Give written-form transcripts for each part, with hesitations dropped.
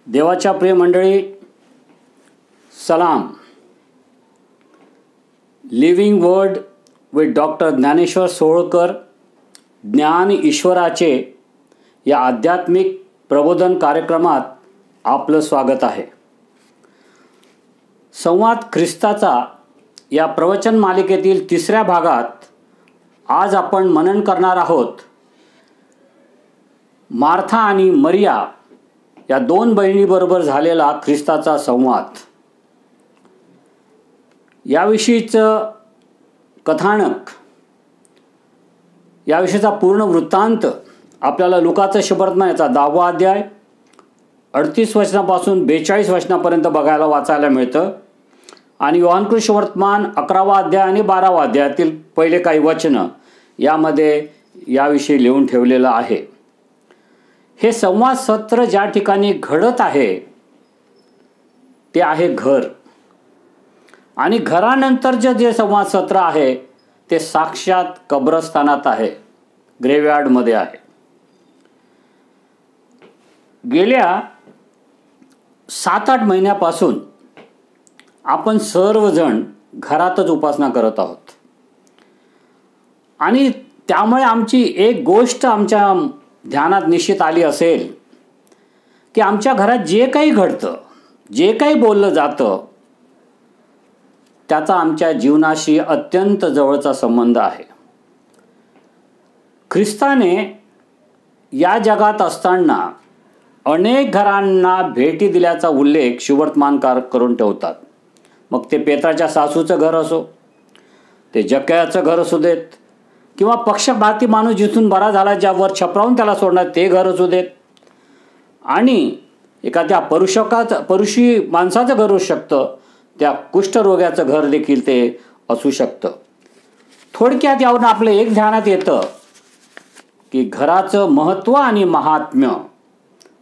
देवाच्या प्रिय मंडळी, सलाम. Living word with doctor Dnyaneshwar Solkar, ज्ञान ईश्वराचे या आध्यात्मिक प्रबोधन कार्यक्रमात आपलं स्वागत आहे. संवाद ख्रिस्ताचा या प्रवचन मालिकेतील तिसऱ्या भागात आज आपण मनन करणार आहोत. मार्था आणि मरिया या दोन बहिणीबरोबर झालेला ख्रिस्ताचा संवाद याविषयीचं कथानक, याविषयीचा पूर्ण वृत्तांत आपल्याला लुकाचं शपथनाम्याचा 10वा अध्याय 38 वचनापासून 42 वचनापर्यंत बघायला वाचायला मिळतं आणि योहानकृष्ण वर्तमान 11वा अध्याय आणि 12वा अध्यायातील पहिले काही वचनं यामध्ये याविषयी लिहून ठेवलेलं आहे. हे संवाद सत्र ज्या ठिकाणी घडत आहे ते आहे घर, आणि घरानंतरचं जे संवाद सत्र आहे ते साक्षात कब्रस्थानात आहे, ग्रेव्हयार्डमध्ये आहे. गेल्या 7-8 महिन्यापासून आपण सर्वजण घरातच उपासना करत आहोत आणि त्यामुळे आमची एक गोष्ट आमच्या ध्यानात निश्चित आली असेल की आमच्या घरात जे काही घडतं, जे काही बोललं जातं त्याचा आमच्या जीवनाशी अत्यंत जवळचा संबंध आहे. ख्रिस्ताने या जगात असताना अनेक घरांना भेटी दिल्याचा उल्लेख शुभवर्तमानकार करून ठेवतात. मग ते पेत्राच्या सासूचं घर असो, ते जक्कयाचं घर असू देत, किंवा पक्षपाती माणूस जिथून बरा झाला ज्यावर छपरावून त्याला सोडणार ते घर असू देत, आणि एखाद्या परुषी माणसाचं घर असू शकतं, त्या कुष्ठरोग्याचं घर देखील ते असू शकतं. थोडक्यात यावरून आपलं एक ध्यानात येतं की घराचं महत्त्व आणि महात्म्य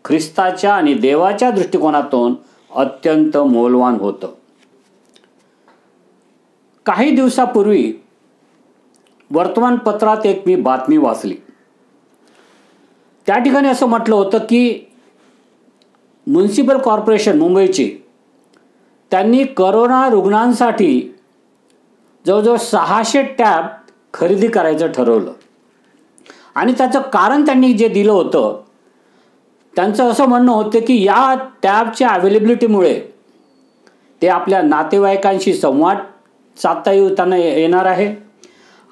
ख्रिस्ताच्या आणि देवाच्या दृष्टिकोनातून अत्यंत मौल्यवान होतं. काही दिवसापूर्वी वर्तमानपत्रात एक मी बातमी वाचली. त्या ठिकाणी असं म्हटलं होतं की म्युनिसिपल कॉर्पोरेशन मुंबईची त्यांनी करोना रुग्णांसाठी जवळजवळ 600 टॅब खरेदी करायचं ठरवलं, आणि त्याचं कारण त्यांनी जे दिलं होतं, त्यांचं असं म्हणणं होतं की या टॅबच्या अवेलेबिलिटीमुळे ते आपल्या नातेवाईकांशी संवाद साधता त्यांना येणार आहे,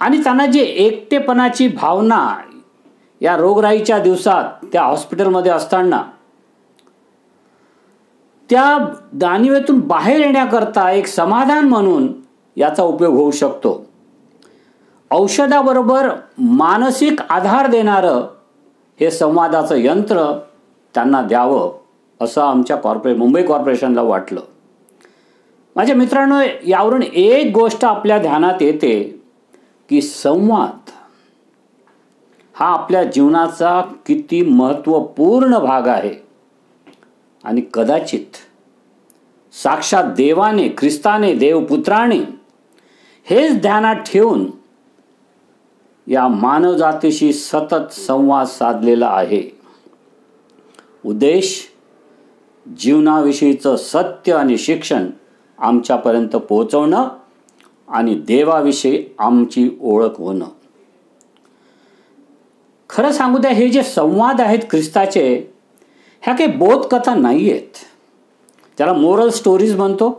आणि त्यांना जे एकटेपणाची भावना या रोगराईच्या दिवसात त्या हॉस्पिटलमध्ये असताना त्या दानिवेतून बाहेर येण्याकरता एक समाधान म्हणून याचा उपयोग होऊ शकतो. औषधाबरोबर मानसिक आधार देणारं हे संवादाचं यंत्र त्यांना द्यावं असं आमच्या मुंबई कॉर्पोरेशनला वाटलं. माझ्या मित्रांनो, यावरून एक गोष्ट आपल्या ध्यानात येते की संवाद हा आपल्या जीवनाचा किती महत्त्वपूर्ण भाग आहे, आणि कदाचित साक्षात देवाने, ख्रिस्ताने, देवपुत्राने हेच ध्यानात ठेवून या मानवजातीशी सतत संवाद साधलेला आहे. उद्देश जीवनाविषयीचं सत्य आणि शिक्षण आमच्यापर्यंत पोहोचवणं आणि देवाविषयी आमची ओळख होणं. खरं सांगू द्या, हे जे संवाद आहेत ख्रिस्ताचे, ह्या काही बोधकथा नाही आहेत, त्याला मोरल स्टोरीज म्हणतो,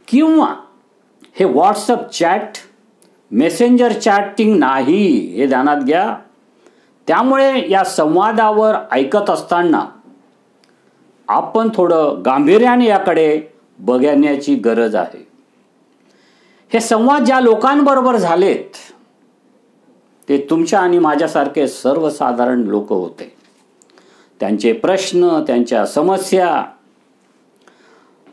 किंवा हे व्हॉट्सअप चॅट, मेसेंजर चॅटिंग नाही, हे ध्यानात घ्या. त्यामुळे या संवादावर ऐकत असताना आपण थोडं गांभीर्याने याकडे बघण्याची गरज आहे. हे संवाद ज्या लोकांबरोबर झालेत ते तुमच्या आणि माझ्यासारखे सर्वसाधारण लोक होते. त्यांचे प्रश्न, त्यांच्या समस्या,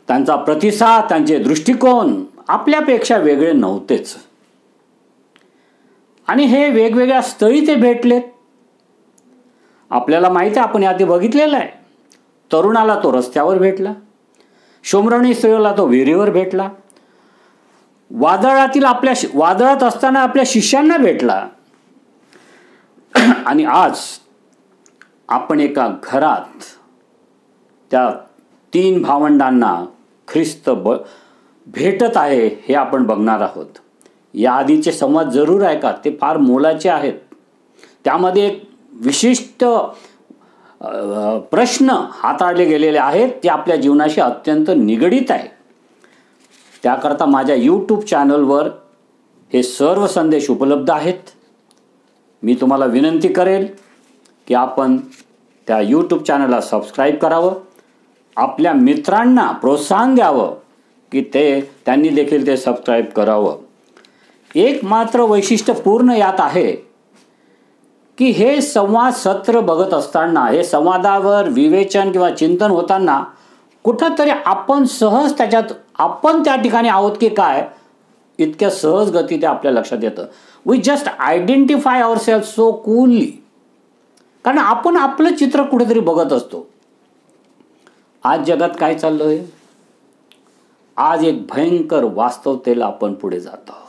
त्यांचा प्रतिसाद, त्यांचे दृष्टिकोन आपल्यापेक्षा वेगळे नव्हतेच, आणि हे वेगवेगळ्या स्थळी ते भेटलेत. आपल्याला माहिती आहे, आपण याआधी बघितलेलं आहे. तरुणाला तो रस्त्यावर भेटला, शोमरणी स्त्रीला तो विहिरीवर भेटला, वादळात असताना आपल्या शिष्यांना भेटला, आणि आज आपण एका घरात त्या 3 भावंडांना ख्रिस्त भेटत आहे हे आपण बघणार आहोत. या आधीचे संवाद जरूर ऐका, ते फार मोलाचे आहेत. त्यामध्ये एक विशिष्ट प्रश्न हाताळले गेलेले आहेत, ते आपल्या जीवनाशी अत्यंत निगडीत आहे. त्याकरता माझ्या यूट्यूब चॅनलवर हे सर्व संदेश उपलब्ध आहेत. मी तुम्हाला विनंती करेल की आपण त्या यूट्यूब चॅनलला सबस्क्राईब करावं, आपल्या मित्रांना प्रोत्साहन द्यावं की त्यांनी देखील ते सबस्क्राईब करावं. एक मात्र वैशिष्ट्य पूर्ण यात आहे की हे संवाद सत्र बघत असताना, हे संवादावर विवेचन किंवा चिंतन होताना कुठंतरी आपण सहज आपण त्या ठिकाणी आहोत की काय, इतक्या सहज गती ते आपल्या लक्षात येतं. We just identify ourselves so coolly. कारण आपण आपलं चित्र कुठेतरी बघत असतो. आज जगात काय चाललंय? आज एक भयंकर वास्तवतेला आपण पुढे जात आहोत.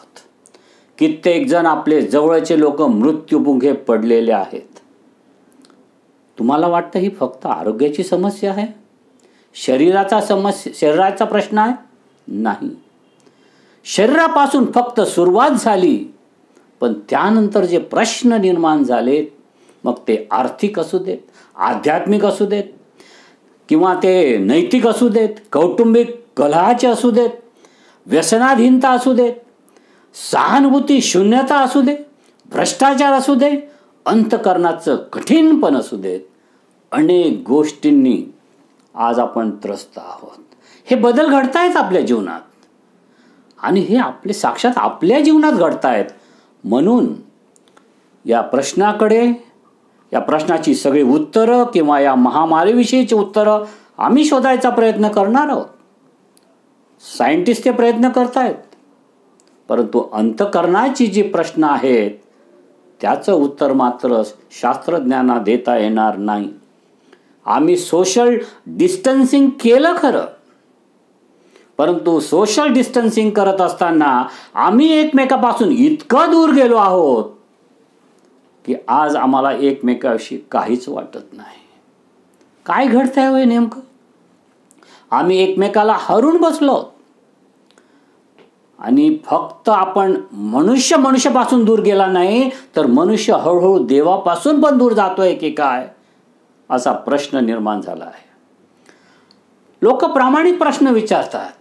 कित्येक जण आपले जवळचे लोक मृत्युमुखी पडलेले आहेत. तुम्हाला वाटतं ही फक्त आरोग्याची समस्या आहे? शरीराचा प्रश्न आहे? नाही. शरीरापासून फक्त सुरुवात झाली, पण त्यानंतर जे प्रश्न निर्माण झालेत, मग ते आर्थिक असू देत, आध्यात्मिक असू देत, किंवा ते नैतिक असू देत, कौटुंबिक कलहाचे असू देत, व्यसनाधीनता असू देत, सहानुभूती शून्यता असू दे, भ्रष्टाचार असू दे, अंतःकरणाचं कठीणपण असू देत, अनेक गोष्टींनी आज आपण त्रस्त आहोत. हे बदल घडतायत आपल्या जीवनात, आणि हे साक्षात आपल्या जीवनात घडतायत. म्हणून या प्रश्नाकडे, या प्रश्नाची सगळी उत्तरं किंवा या महामारीविषयीची उत्तरं आम्ही शोधायचा प्रयत्न करणार आहोत. सायंटिस्ट ते प्रयत्न करतायत, परंतु अंतःकरणाची जी प्रश्न आहेत त्याचं उत्तर मात्र शास्त्रज्ञांना देता येणार नाही. आम्ही सोशल डिस्टन्सिंग केलं खरं, परंतु सोशल डिस्टन्सिंग करत असताना आम्ही एकमेकापासून इतकं दूर गेलो आहोत की आज आम्हाला एकमेकाविषयी काहीच वाटत नाही. काय घडतंय होय नेमकं? आम्ही एकमेकाला हरून बसलो, आणि फक्त आपण मनुष्यापासून दूर गेला नाही, तर मनुष्य हळूहळू देवापासून पण दूर जातोय की काय, असा प्रश्न निर्माण झाला आहे. लोक प्रामाणिक प्रश्न विचारतात,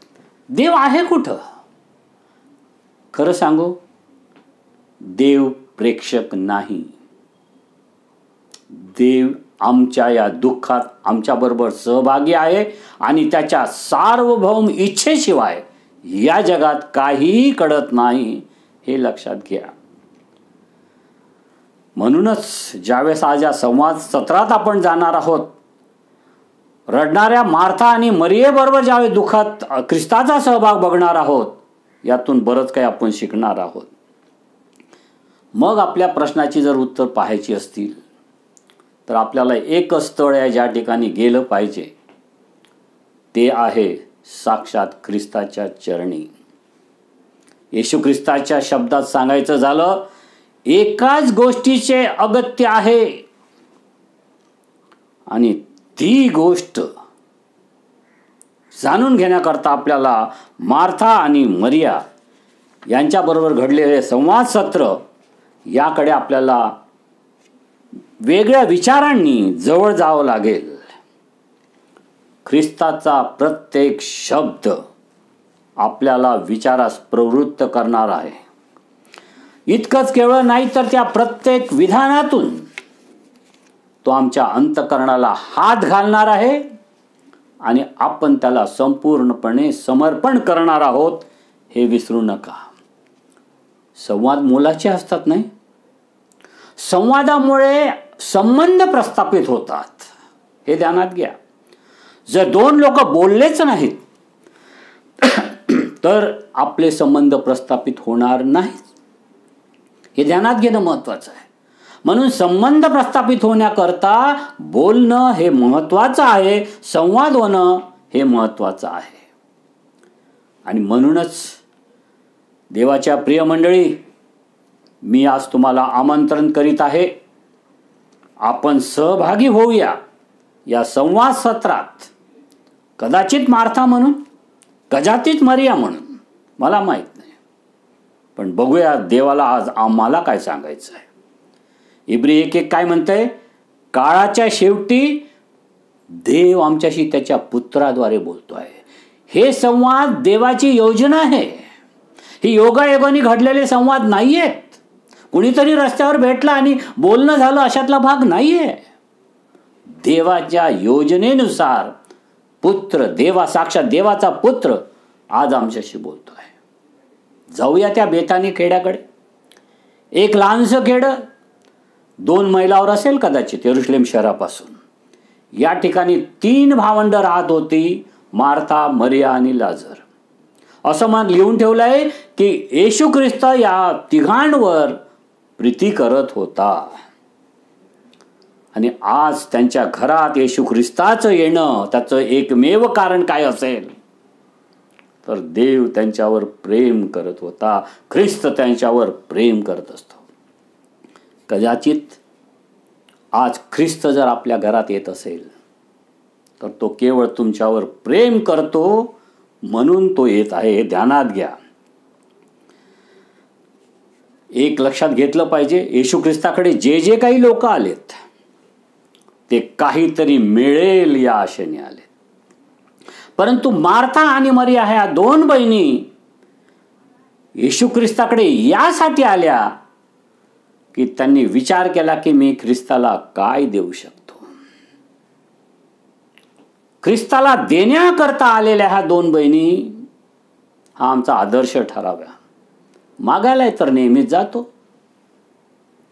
देव आहे कुठं? खरं सांगू, देव प्रेक्षक नाही. देव आमच्या या दुःखात आमच्याबरोबर सहभागी आहे, आणि त्याच्या सार्वभौम इच्छेशिवाय या जगात काहीही घडत नाही, हे लक्षात घ्या. म्हणूनच ज्यावेळेस आज या संवाद सत्रात आपण जाणार आहोत, रडणाऱ्या मार्था आणि मरियेबरोबर ज्यावेळेस दुःखात ख्रिस्ताचा सहभाग बघणार आहोत, यातून बरंच काही आपण शिकणार आहोत. मग आपल्या प्रश्नाची जर उत्तर पाहायची असतील तर आपल्याला एकच स्थळ आहे ज्या ठिकाणी गेलं पाहिजे, ते आहे साक्षात ख्रिस्ताच्या चरणी. येशू ख्रिस्ताच्या शब्दात सांगायचं झालं, एकाच गोष्टीचे अगत्य आहे, आणि ती गोष्ट जाणून घेण्याकरता आपल्याला मार्था आणि मरिया यांच्याबरोबर घडलेले संवाद सत्र याकडे आपल्याला वेगळ्या विचारांनी जवळ जावं लागेल. ख्रिस्ताचा प्रत्येक शब्द आपल्याला विचारास प्रवृत्त करणार आहे. इतकंच केवळ नाही, तर त्या प्रत्येक विधानातून तो आमच्या अंतःकरणाला हात घालणार आहे, आणि आपण त्याला संपूर्णपणे समर्पण करणार आहोत, हे विसरू नका. संवाद मोलाचे असतात नाही? संवादामुळे संबंध प्रस्थापित होतात, हे ध्यानात घ्या. जर 2 लोक बोललेच नाहीत तर आपले संबंध प्रस्थापित होणार नाहीत, हे ध्यानात घेणं महत्वाचं आहे. म्हणून संबंध प्रस्थापित होण्याकरता बोलणं हे महत्वाचं आहे, संवाद होणं हे महत्वाचं आहे. आणि म्हणूनच देवाच्या प्रिय मंडळी, मी आज तुम्हाला आमंत्रण करीत आहे, आपण सहभागी होऊया या संवाद सत्रात. कदाचित मार्था म्हणून, कदाचित मरिया म्हणून, मला माहीत नाही. पण बघूया देवाला आज आम्हाला काय सांगायचं आहे. इब्री 1:1 काय म्हणतंय? काळाच्या शेवटी देव आमच्याशी त्याच्या पुत्राद्वारे बोलतोय. हे संवाद देवाची योजना आहे. ही योगायोगाने घडलेले संवाद नाहीयेत. कुणीतरी रस्त्यावर भेटला आणि बोलणं झालं अशातला भाग नाहीये. देवाच्या योजनेनुसार पुत्र, साक्षात देवाचा पुत्र आज आमच्याशी बोलतोय. जाऊया त्या बेथानी खेड्याकडे. एक लहानसं खेडं 2 मैलावर असेल कदाचित यरुशलेम शहरापासून. या ठिकाणी 3 भावंड राहत होती, मार्था, मरिया आणि लाजर. असं मग लिहून ठेवलंय की येशू ख्रिस्त या तिघांवर प्रीती करत होता. आणि आज त्यांच्या घरात येशू ख्रिस्ताचं येणं त्याचं एकमेव कारण काय असेल तर देव त्यांच्यावर प्रेम करत होता. ख्रिस्त त्यांच्यावर प्रेम करत असतो. कदाचित आज ख्रिस्त जर आपल्या घरात येत असेल तर तो केवळ तुमच्यावर प्रेम करतो म्हणून तो येत आहे, हे ध्यानात घ्या. एक लक्षात घेतलं पाहिजे, येशू ख्रिस्ताकडे जे काही लोक आलेत ते काहीतरी मिळेल या आशेने आलेत. परंतु मार्था आणि मरिया ह्या 2 बहिणी येशू ख्रिस्ताकडे यासाठी आल्या की त्यांनी विचार केला की मी ख्रिस्ताला काय देऊ शकतो. ख्रिस्ताला देण्याकरता आलेल्या ह्या 2 बहिणी हा आमचा आदर्श ठरावा. मागायला तर नेहमीच जातो,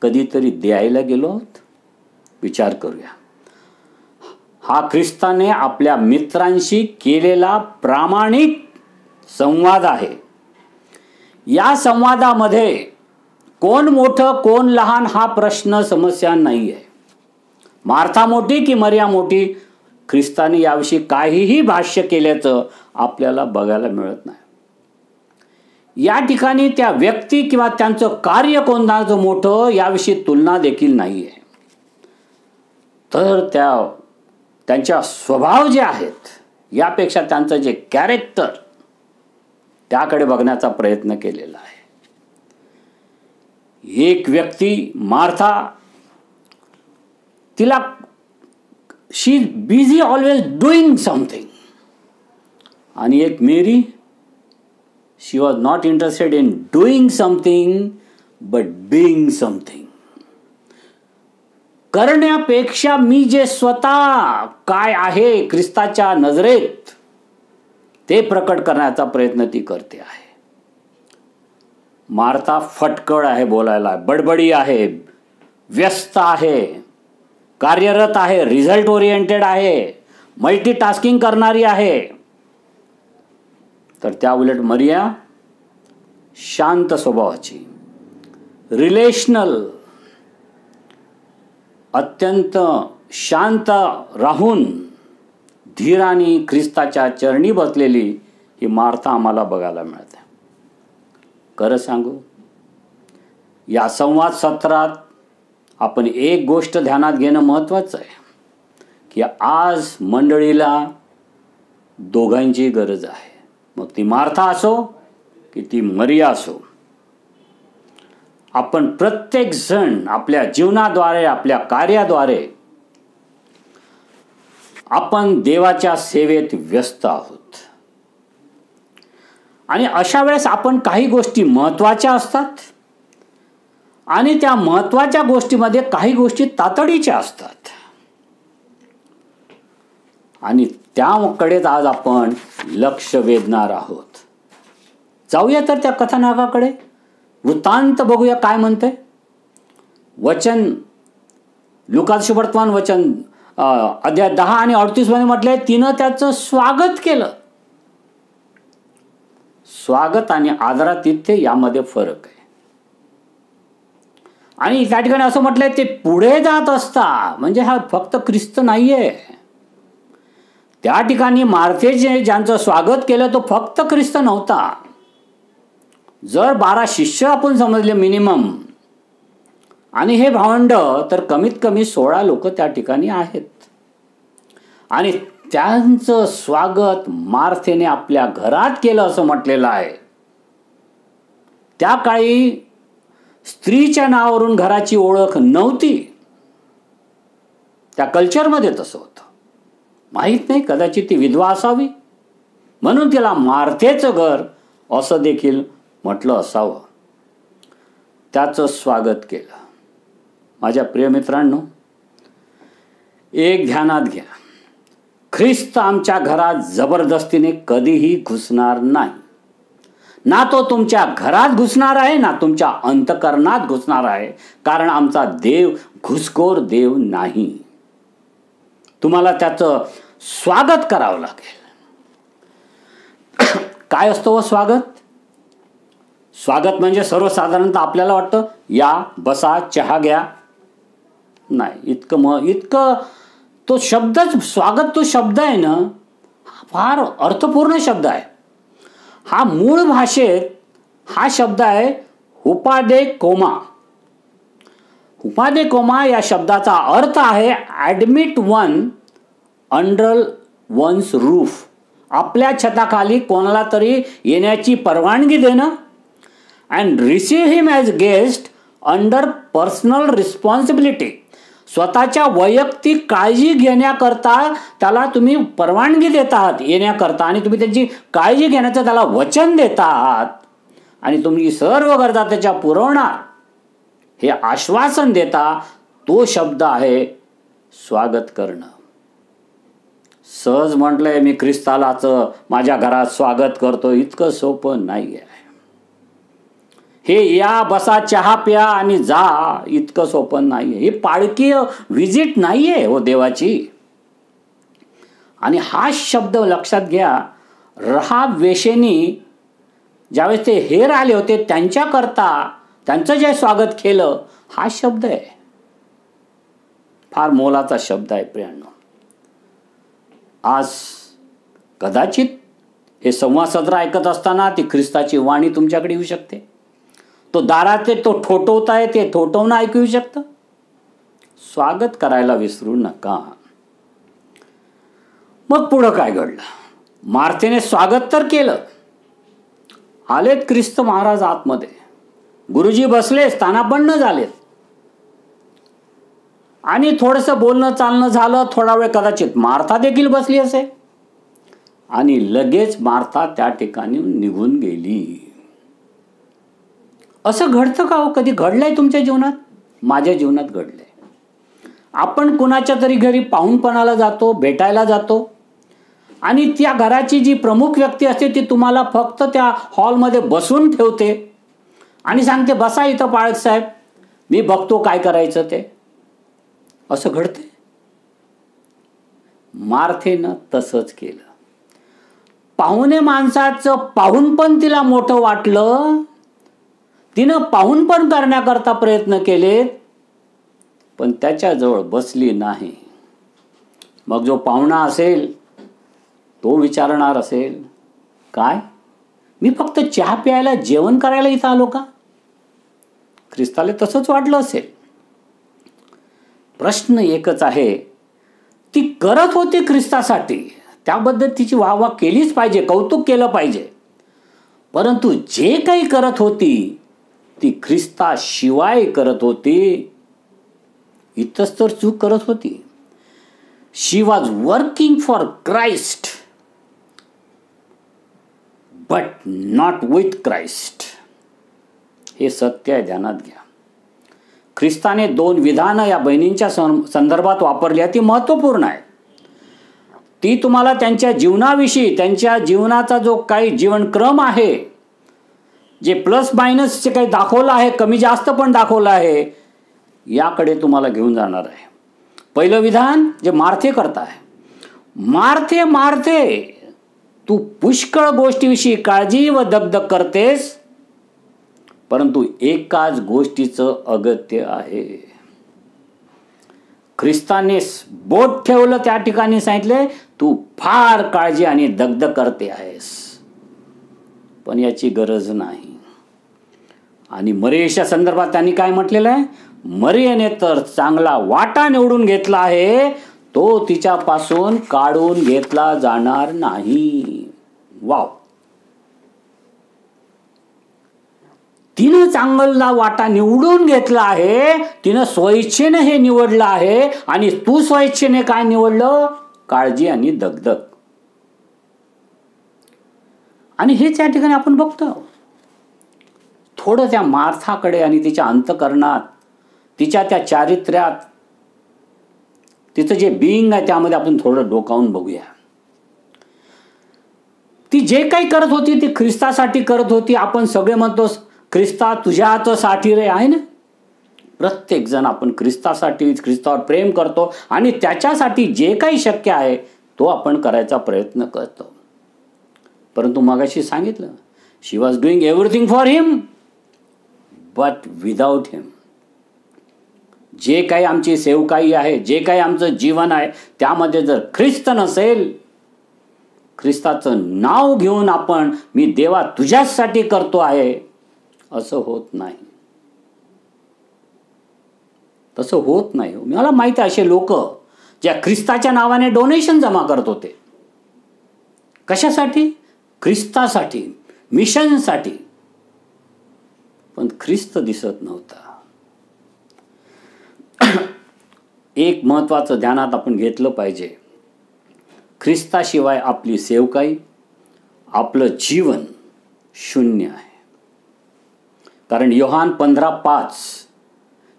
कधीतरी द्यायला गेलो आहोत. विचार करूया. हा ख्रिस्ताने आपल्या मित्रांशी केलेला प्रामाणिक संवाद आहे. या संवादामध्ये कोण मोठं कोण लहान हा प्रश्न, समस्या नाही आहे. मार्था मोठी की मरिया मोठी, ख्रिस्ताने याविषयी काहीही भाष्य केल्याचं आपल्याला बघायला मिळत नाही. या ठिकाणी त्या व्यक्ती किंवा त्यांचं कार्य कोणाचं मोठं याविषयी तुलना देखील नाही आहे. तर त्यांच्या स्वभाव जे आहेत यापेक्षा त्यांचं जे कॅरेक्टर त्याकडे बघण्याचा प्रयत्न केलेला आहे. एक व्यक्ती मार्था, तिला she is busy always doing something. आणि एक Mary, she was not interested in doing something but being something. करण्यापेक्षा मी जे स्वतः काय आहे ख्रिस्ताच्या नजरेत ते प्रकट करण्याचा प्रयत्न ती करते आहे. मार्था फटकळ आहे बोलायला, बडबडी आहे, व्यस्त आहे, कार्यरत आहे, रिझल्ट ओरिएंटेड आहे, मल्टीटास्किंग करणारी आहे. तर त्या उलट मरिया शांत स्वभावाची, रिलेशनल, अत्यंत शांत राहून धीराने ख्रिस्ताच्या चरणी बसलेली ही मार्था आम्हाला बघायला मिळते. खरं सांगू, या संवाद सत्रात आपण एक गोष्ट ध्यानात घेणं महत्त्वाचं आहे की आज मंडळीला दोघांची गरज आहे. मग ती मार्था असो की ती मरिया असो, आपण प्रत्येक जण आपल्या जीवनाद्वारे, आपल्या कार्याद्वारे आपण देवाच्या सेवेत व्यस्त आहोत. आणि अशा वेळेस आपण काही गोष्टी महत्त्वाच्या असतात आणि त्या महत्त्वाच्या गोष्टीमध्ये काही गोष्टी तातडीच्या असतात. आणि त्याकडेच आज आपण लक्ष वेधणार आहोत. जाऊया तर त्या कथानकाकडे. वृत्तांत बघूया काय म्हणते वचन. लुकाचं शुभवर्तमान वचन अध्याय 10 आणि 38 मध्ये म्हटलंय, तिनं त्याचं स्वागत केलं. स्वागत आणि आदरातिथ्य यामध्ये फरक आहे. आणि त्या ठिकाणी असं म्हटलंय ते पुढे जात असता, म्हणजे हा फक्त ख्रिस्त नाहीये. त्या ठिकाणी मार्थेने ज्यांचं स्वागत केलं तो फक्त ख्रिस्त नव्हता. जर 12 शिष्य आपण समजले मिनिमम, आणि हे भावंड तर कमीत कमी 16 लोक त्या ठिकाणी आहेत. आणि त्यांचं स्वागत मार्थेने आपल्या घरात केलं असं म्हटलेलं आहे. त्या काळी स्त्रीच्या नावावरून घराची ओळख नव्हती. त्या कल्चरमध्ये तसं होतं. माहीत नाही, कदाचित ती विधवा असावी म्हणून तिला मार्थेचं घर असं देखील म्हटलं असावं. त्याचं स्वागत केलं. माझ्या प्रिय मित्रांनो, एक ध्यानात घ्या, ख्रिस्त आमच्या घरात जबरदस्तीने कधीही घुसणार नाही. ना तो तुमच्या घरात घुसणार आहे, ना तुमच्या अंतःकरणात घुसणार आहे, कारण आमचा देव घुसखोर देव नाही. तुम्हाला त्याचं स्वागत करावं लागेल. काय असतो स्वागत? स्वागत म्हणजे सर्वसाधारणतः आपल्याला वाटतं या, बसा, चहा घ्या. नाही, इतकं तो शब्दच, स्वागत तो शब्द आहे ना, फार अर्थपूर्ण शब्द आहे. हा मूळ भाषेत हा शब्द आहे हुपादे कोमा. हुपादे कोमा या शब्दाचा अर्थ आहे admit one under one's roof. आपल्या छताखाली कोणाला तरी येण्याची परवानगी देणं. And receive him as guest under personal responsibility. स्वतःच्या वैयक्तिक काळजी घेण्याकरता त्याला तुम्ही परवानगी देत आहात येण्याकरता, आणि तुम्ही त्यांची काळजी घेण्याचं त्याला वचन देत आहात, आणि तुम्ही सर्व गरजा त्याच्या पुरवणार हे आश्वासन देता. तो शब्द आहे स्वागत करणं. सहज म्हटलंय मी ख्रिस्तालाचं माझ्या घरात स्वागत करतो, इतकं सोपं नाही आहे. हे या, बसा, चहा प्या आणि जा, इतकं सोपं नाही. हे पाळकीय व्हिजिट नाही आहे हो देवाची. आणि हा शब्द लक्षात घ्या. रहाब वेश्येनी ज्यावेळेस ते हेर आले होते त्यांच्याकरता त्यांचं जे स्वागत केलं, हा शब्द आहे. फार मोलाचा शब्द आहे प्रियांनो. आज कदाचित हे संवाद सत्र ऐकत असताना ती ख्रिस्ताची वाणी तुमच्याकडे येऊ शकते. तो दारात तो ठोठवताय, ते ठोठवणं ऐकू येऊ शकतं. स्वागत करायला विसरू नका. मग पुढं काय घडलं? मार्थेने स्वागत तर केलं. आलेत ख्रिस्त महाराज आतमध्ये, गुरुजी बसले, स्थानापन्न झालेत, आणि थोडंसं बोलणं चालणं झालं. थोडा वेळ कदाचित मार्था देखील बसली असे, आणि लगेच मार्था त्या ठिकाणी निघून गेली. असं घडतं का हो? कधी घडलंय तुमच्या जीवनात? माझ्या जीवनात घडलंय. आपण कुणाच्या तरी घरी पाहुणपणाला जातो, भेटायला जातो, आणि त्या घराची जी प्रमुख व्यक्ती असते ती तुम्हाला फक्त त्या हॉलमध्ये बसून ठेवते आणि सांगते, बसा इथं पाळक साहेब, मी बघतो काय करायचं ते. असं घडते. मार्थेनं तसंच केलं. पाहुणे माणसाचं पाहुणपण तिला मोठं वाटलं. तिनं पाहुणपण करण्याकरता प्रयत्न केले, पण त्याच्याजवळ बसली नाही. मग जो पाहुणा असेल तो विचारणार असेल, काय मी फक्त चहा प्यायला, जेवण करायला इथं आलो का? ख्रिस्ताला तसंच वाटलं असेल. प्रश्न एकच आहे, ती करत होती ख्रिस्तासाठी, त्याबद्दल तिची वाहवा केलीच पाहिजे, कौतुक केलं पाहिजे. परंतु जे काही करत होती ती ख्रिस्ताशिवाय करत होती. इथंच तर चूक करत होती. She was working for Christ but not with Christ. हे सत्य आहे, ध्यानात घ्या. ख्रिस्ताने 2 विधानं या बहिणींच्या संदर्भात वापरली आहे. ती महत्त्वपूर्ण आहे. ती तुम्हाला त्यांच्या जीवनाविषयी, त्यांच्या जीवनाचा जो काही जीवनक्रम आहे, जे प्लस मायनसचे काही दाखवलं आहे, कमी जास्त पण दाखवलं आहे, याकडे तुम्हाला घेऊन जाणार आहे. पहिलं विधान जे मार्थे करताय, मार्थे मार्थे, तू पुष्कळ गोष्टीविषयी काळजी व दगदग करतेस, परंतु एकाच गोष्टीचं अगत्य आहे. ख्रिस्ताने बोट ठेवलं त्या ठिकाणी, सांगितले तू फार काळजी आणि दगदग करते आहेस, पण याची गरज नाही. आणि मरियेच्या संदर्भात त्यांनी काय म्हटलेलं आहे? मरियेने तर चांगला वाटा निवडून घेतला आहे, तो तिच्यापासून काढून घेतला जाणार नाही. वाव. तिनं चांगला वाटा निवडून घेतला आहे. तिनं स्वइच्छेने हे निवडलं आहे. आणि तू स्वइच्छेने काय निवडलं? काळजी आणि दगदग. आणि हेच या ठिकाणी आपण बघतो. थोडं त्या मार्थाकडे आणि तिच्या अंतःकरणात, तिच्या त्या चारित्र्यात, तिचं जे बिईंग आहे त्यामध्ये आपण थोडं डोकावून बघूया. ती जे काही करत होती ती ख्रिस्तासाठी करत होती. आपण सगळे म्हणतो ख्रिस्ता तुझ्याच साठी रे, आहे ना. प्रत्येक जण आपण ख्रिस्तासाठी, ख्रिस्तावर प्रेम करतो आणि त्याच्यासाठी जे काही शक्य आहे तो आपण करायचा प्रयत्न करतो. परंतु मगाशी सांगितलं, she was doing everything for him but without him. जे काही आमची सेवकाई आहे, जे काही आमचं जीवन आहे, त्यामध्ये जर ख्रिस्त नसेल, ख्रिस्ताचं नाव घेऊन आपण मी देवा तुझ्यासाठी करतो आहे असं होत नाही. तसं होत नाही. मला माहिती आहे असे लोक ज्या ख्रिस्ताच्या नावाने डोनेशन जमा करत होते. कशासाठी? ख्रिस्तासाठी, मिशनसाठी. पण ख्रिस्त दिसत नव्हता. एक महत्वाचं ध्यानात आपण घेतलं पाहिजे. ख्रिस्ताशिवाय आपली सेवकाई, आपलं जीवन शून्य आहे. कारण योहान 15:5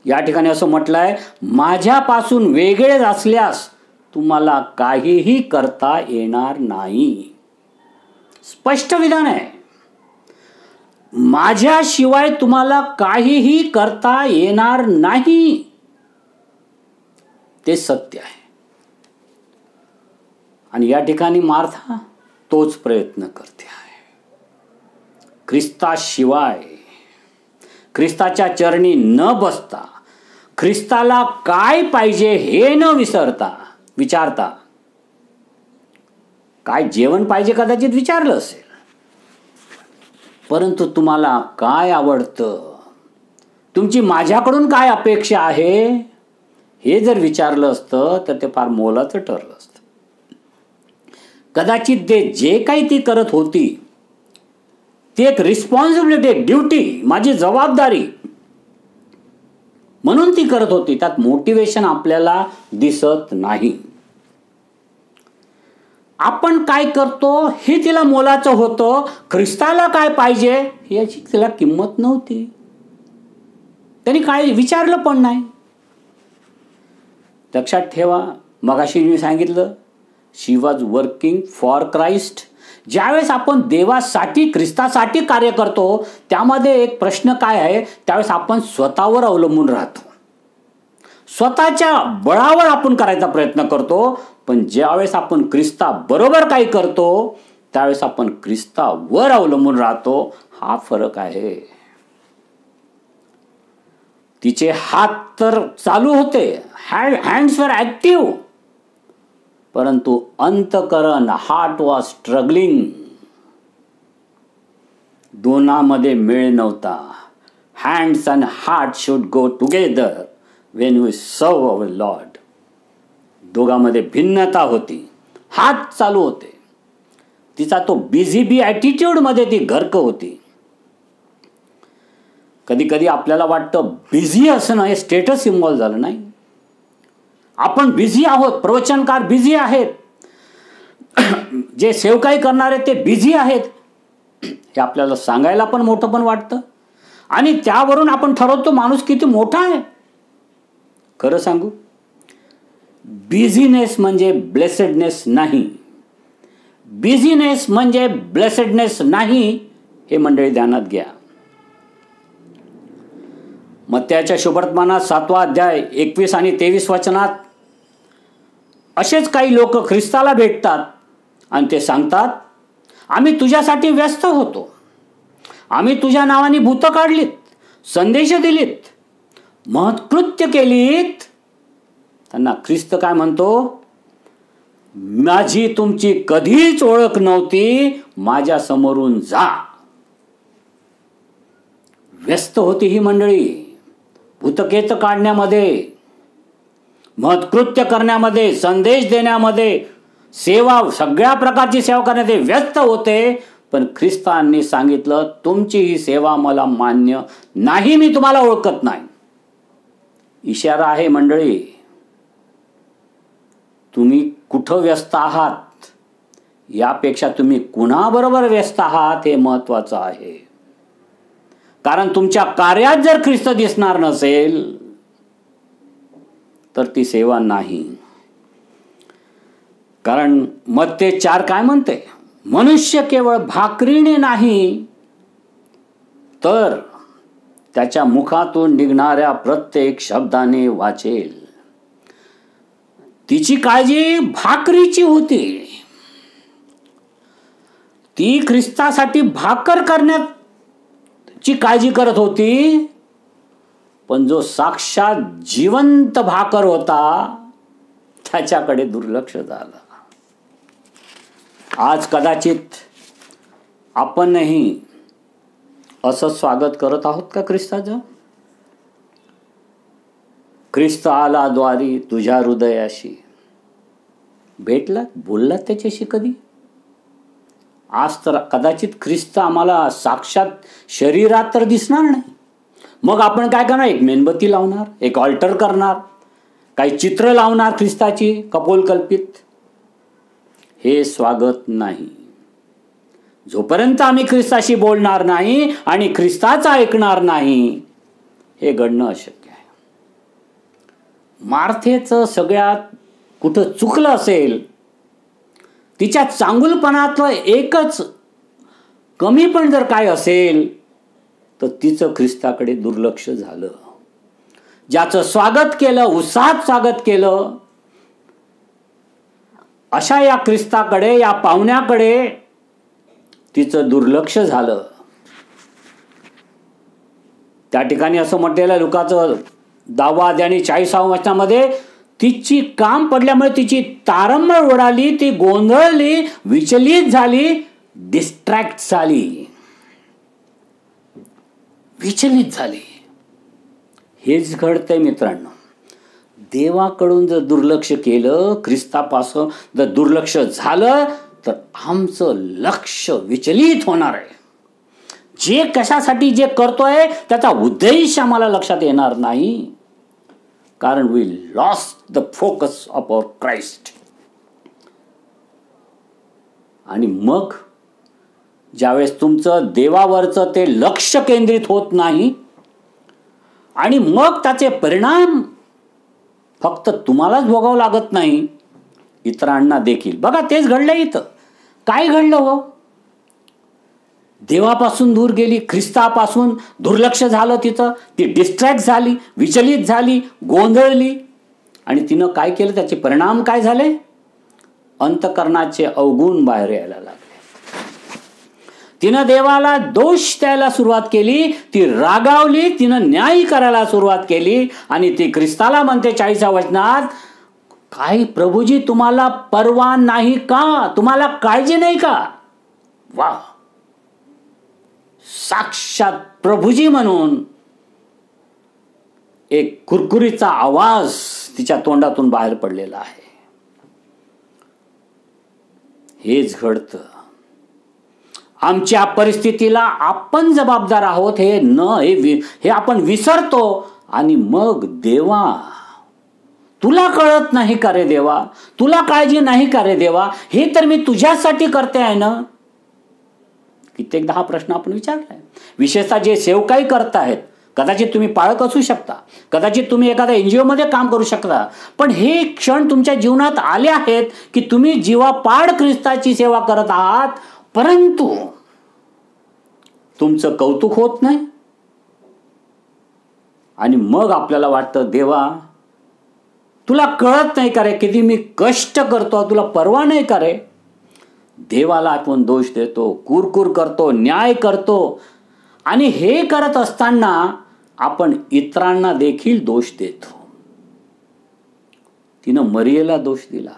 या ठिकाणी असं म्हटलंय, माझ्यापासून वेगळे असल्यास तुम्हाला काहीही करता येणार नाही. स्पष्ट विधान आहे. माझ्याशिवाय तुम्हाला काहीही करता येणार नाही. ते सत्य आहे. आणि या ठिकाणी मार्था तोच प्रयत्न करते आहे. ख्रिस्ताशिवाय, ख्रिस्ताच्या चरणी न बसता, ख्रिस्ताला काय पाहिजे हे न विचारता, काय जेवण पाहिजे कदाचित विचारलं असेल, परंतु तुम्हाला काय आवडतं, तुमची माझ्याकडून काय अपेक्षा आहे, हे जर विचारलं असतं तर ते फार मोलाचं ठरलं असतं. कदाचित ते जे काही ती करत होती ती एक रिस्पॉन्सिबिलिटी, एक ड्युटी, माझी जबाबदारी म्हणून ती करत होती. त्यात मोटिवेशन आपल्याला दिसत नाही. आपण काय करतो हे तिला मोलाचं होतं. ख्रिस्ताला काय पाहिजे याची तिला किंमत नव्हती. त्यांनी काय विचारलं पण नाही. लक्षात ठेवा, मगाशी मी सांगितलं, she was working for Christ. ज्यावेळेस आपण देवासाठी, ख्रिस्तासाठी कार्य करतो त्यामध्ये एक प्रश्न काय आहे, त्यावेळेस आपण स्वतःवर अवलंबून राहतो. स्वतःच्या बळावर आपण करायचा प्रयत्न करतो. पण ज्यावेळेस आपण ख्रिस्ता बरोबर काही करतो त्यावेळेस आपण ख्रिस्तावर अवलंबून राहतो. हा फरक आहे. तिचे हात तर चालू होते, हँड्स वर ऍक्टिव्ह, परंतु अंतकरण, हार्ट वॉज स्ट्रगलिंग. दोनामध्ये मेळ नव्हता. Hands and heart should go together when we serve our Lord. दोघांमध्ये भिन्नता होती. हात चालू होते. तिचा तो बिझी ॲटिट्यूड मध्ये ती गर्क होती. कधी कधी आपल्याला वाटतं बिझी असणं हे स्टेटस सिम्बॉल झालं. नाही, आपण बिझी आहोत, प्रवचनकार बिझी आहेत, जे सेवकाई करणारे ते बिझी आहेत, हे आपल्याला सांगायला पण मोठं पण वाटतं. आणि त्यावरून आपण ठरवतो माणूस किती मोठा आहे. खरं सांगू, बिझीनेस म्हणजे ब्लेसेडनेस नाही. बिझीनेस म्हणजे ब्लेसेडनेस नाही, हे मंडळी ध्यानात घ्या. मत्थ्याच्या शुभवर्तमानात 7वा अध्याय 21 आणि 23 वचनात असेच काही लोक ख्रिस्ताला भेटतात आणि ते सांगतात, आम्ही तुझ्यासाठी व्यस्त होतो, आम्ही तुझ्या नावाने भूत काढलीत, संदेश दिलीत, महत्कृत्य केलीत. त्यांना ख्रिस्त काय म्हणतो, माझी तुमची कधीच ओळख नव्हती, माझ्या समोरून जा. व्यस्त होती ही मंडळी भूतकेत काढण्यामध्ये, महत्कृत्य करण्यामध्ये, संदेश देण्यामध्ये, सेवा, सगळ्या प्रकारची सेवा करण्यामध्ये व्यस्त होते. पण ख्रिस्तांनी सांगितलं, तुमची ही सेवा मला मान्य नाही, मी तुम्हाला ओळखत नाही. इशारा आहे मंडळी, तुम्ही कुठं व्यस्त आहात यापेक्षा तुम्ही कुणाबरोबर व्यस्त आहात हे महत्वाचं आहे. कारण तुमच्या कार्यात जर ख्रिस्त दिसणार नसेल तर ती सेवा नाही. कारण मत्ते 4 काय म्हणते, मनुष्य केवळ भाकरीने नाही तर त्याच्या मुखातून निघणाऱ्या प्रत्येक शब्दाने वाचेल. तिची काळजी भाकरीची होती. ती ख्रिस्तासाठी भाकर करण्याची काळजी करत होती. पण जो साक्षात जिवंत भाकर होता त्याच्याकडे दुर्लक्ष झालं. आज कदाचित आपणही असं स्वागत करत आहोत का ख्रिस्ताचं? ख्रिस्त आला द्वारी तुझ्या हृदयाशी. भेटलात, बोललात त्याच्याशी कधी? आज तर कदाचित ख्रिस्त आम्हाला साक्षात शरीरात तर दिसणार नाही. मग आपण काय करणार? एक मेणबत्ती लावणार, एक ऑल्टर करणार, काही चित्र लावणार ख्रिस्ताची कपोलकल्पित. हे स्वागत नाही. जोपर्यंत आम्ही ख्रिस्ताशी बोलणार नाही आणि ख्रिस्ताचं ऐकणार नाही, हे घडणं अशक्य आहे. मार्थेचं सगळ्यात कुठं चुकलं असेल, तिच्या चांगुलपणातलं एकच कमी पण जर काय असेल तर तिचं ख्रिस्ताकडे दुर्लक्ष झालं. ज्याचं स्वागत केलं, उत्साहात स्वागत केलं, अशा या ख्रिस्ताकडे, या पाहुण्याकडे तिचं दुर्लक्ष झालं. त्या ठिकाणी असं म्हटलेलं लुकाचं 10 अध्याय आणि 40 वचनामध्ये, तिची काम पडल्यामुळे तिची तारंबळ उडाली, ती गोंधळली, विचलित झाली, डिस्ट्रॅक्ट झाली, विचलित झाली. हेच घडतंय मित्रांनो. देवाकडून जर दुर्लक्ष केलं, ख्रिस्तापासून जर दुर्लक्ष झालं तर आमचं लक्ष विचलित होणार आहे. जे कशासाठी जे करतोय त्याचा उद्देश आम्हाला लक्षात येणार नाही. कारण we lost the focus of our Christ. आणि मग ज्यावेळेस तुमचं देवावरचं ते लक्ष केंद्रित होत नाही आणि मग त्याचे परिणाम फक्त तुम्हालाच भोगावं लागत नाही, इतरांना देखील. बघा, तेच घडलं इथं. काय घडलं हो? देवापासून दूर गेली, ख्रिस्तापासून दुर्लक्ष झालं तिचं, ती डिस्ट्रॅक्ट झाली, विचलित झाली, गोंधळली. आणि तिनं काय केलं, त्याचे परिणाम काय झाले? अंतःकरणाचे अवगुण बाहेर यायला लागले. तिनं देवाला दोष द्यायला सुरुवात केली, ती रागावली, तिनं न्याय करायला सुरुवात केली. आणि ती ख्रिस्ताला म्हणते 40 वचनात, काय प्रभूजी तुम्हाला परवा नाही का? तुम्हाला काळजी नाही का? वा, साक्षात प्रभूजी म्हणून एक कुरकुरीचा आवाज तिच्या तोंडातून बाहेर पडलेला आहे. हेच घडतं. आमच्या परिस्थितीला आपण जबाबदार आहोत हे आपण विसरतो. आणि मग देवा, तुला कळत नाही का रे देवा? तुला काळजी नाही का रे देवा? हे तर मी तुझ्यासाठी करते आहे ना. कित्येकदा हा प्रश्न आपण विचारलाय. विशेषतः जे सेवकाई करतायत, कदाचित तुम्ही पाळक असू शकता, कदाचित तुम्ही एखाद्या NGO मध्ये काम करू शकता, पण हे क्षण तुमच्या जीवनात आले आहेत की तुम्ही जीवापाड ख्रिस्ताची सेवा करत आहात, परंतु तुमचं कौतुक होत नाही. आणि मग आपल्याला वाटतं, देवा तुला कळत नाही का रे किती मी कष्ट करतो? तुला परवा नाही का रे? देवाला आपण दोष देतो, कुरकुर करतो, न्याय करतो. आणि हे करत असताना आपण इतरांना देखील दोष देतो. तिनं मरियेला दोष दिला.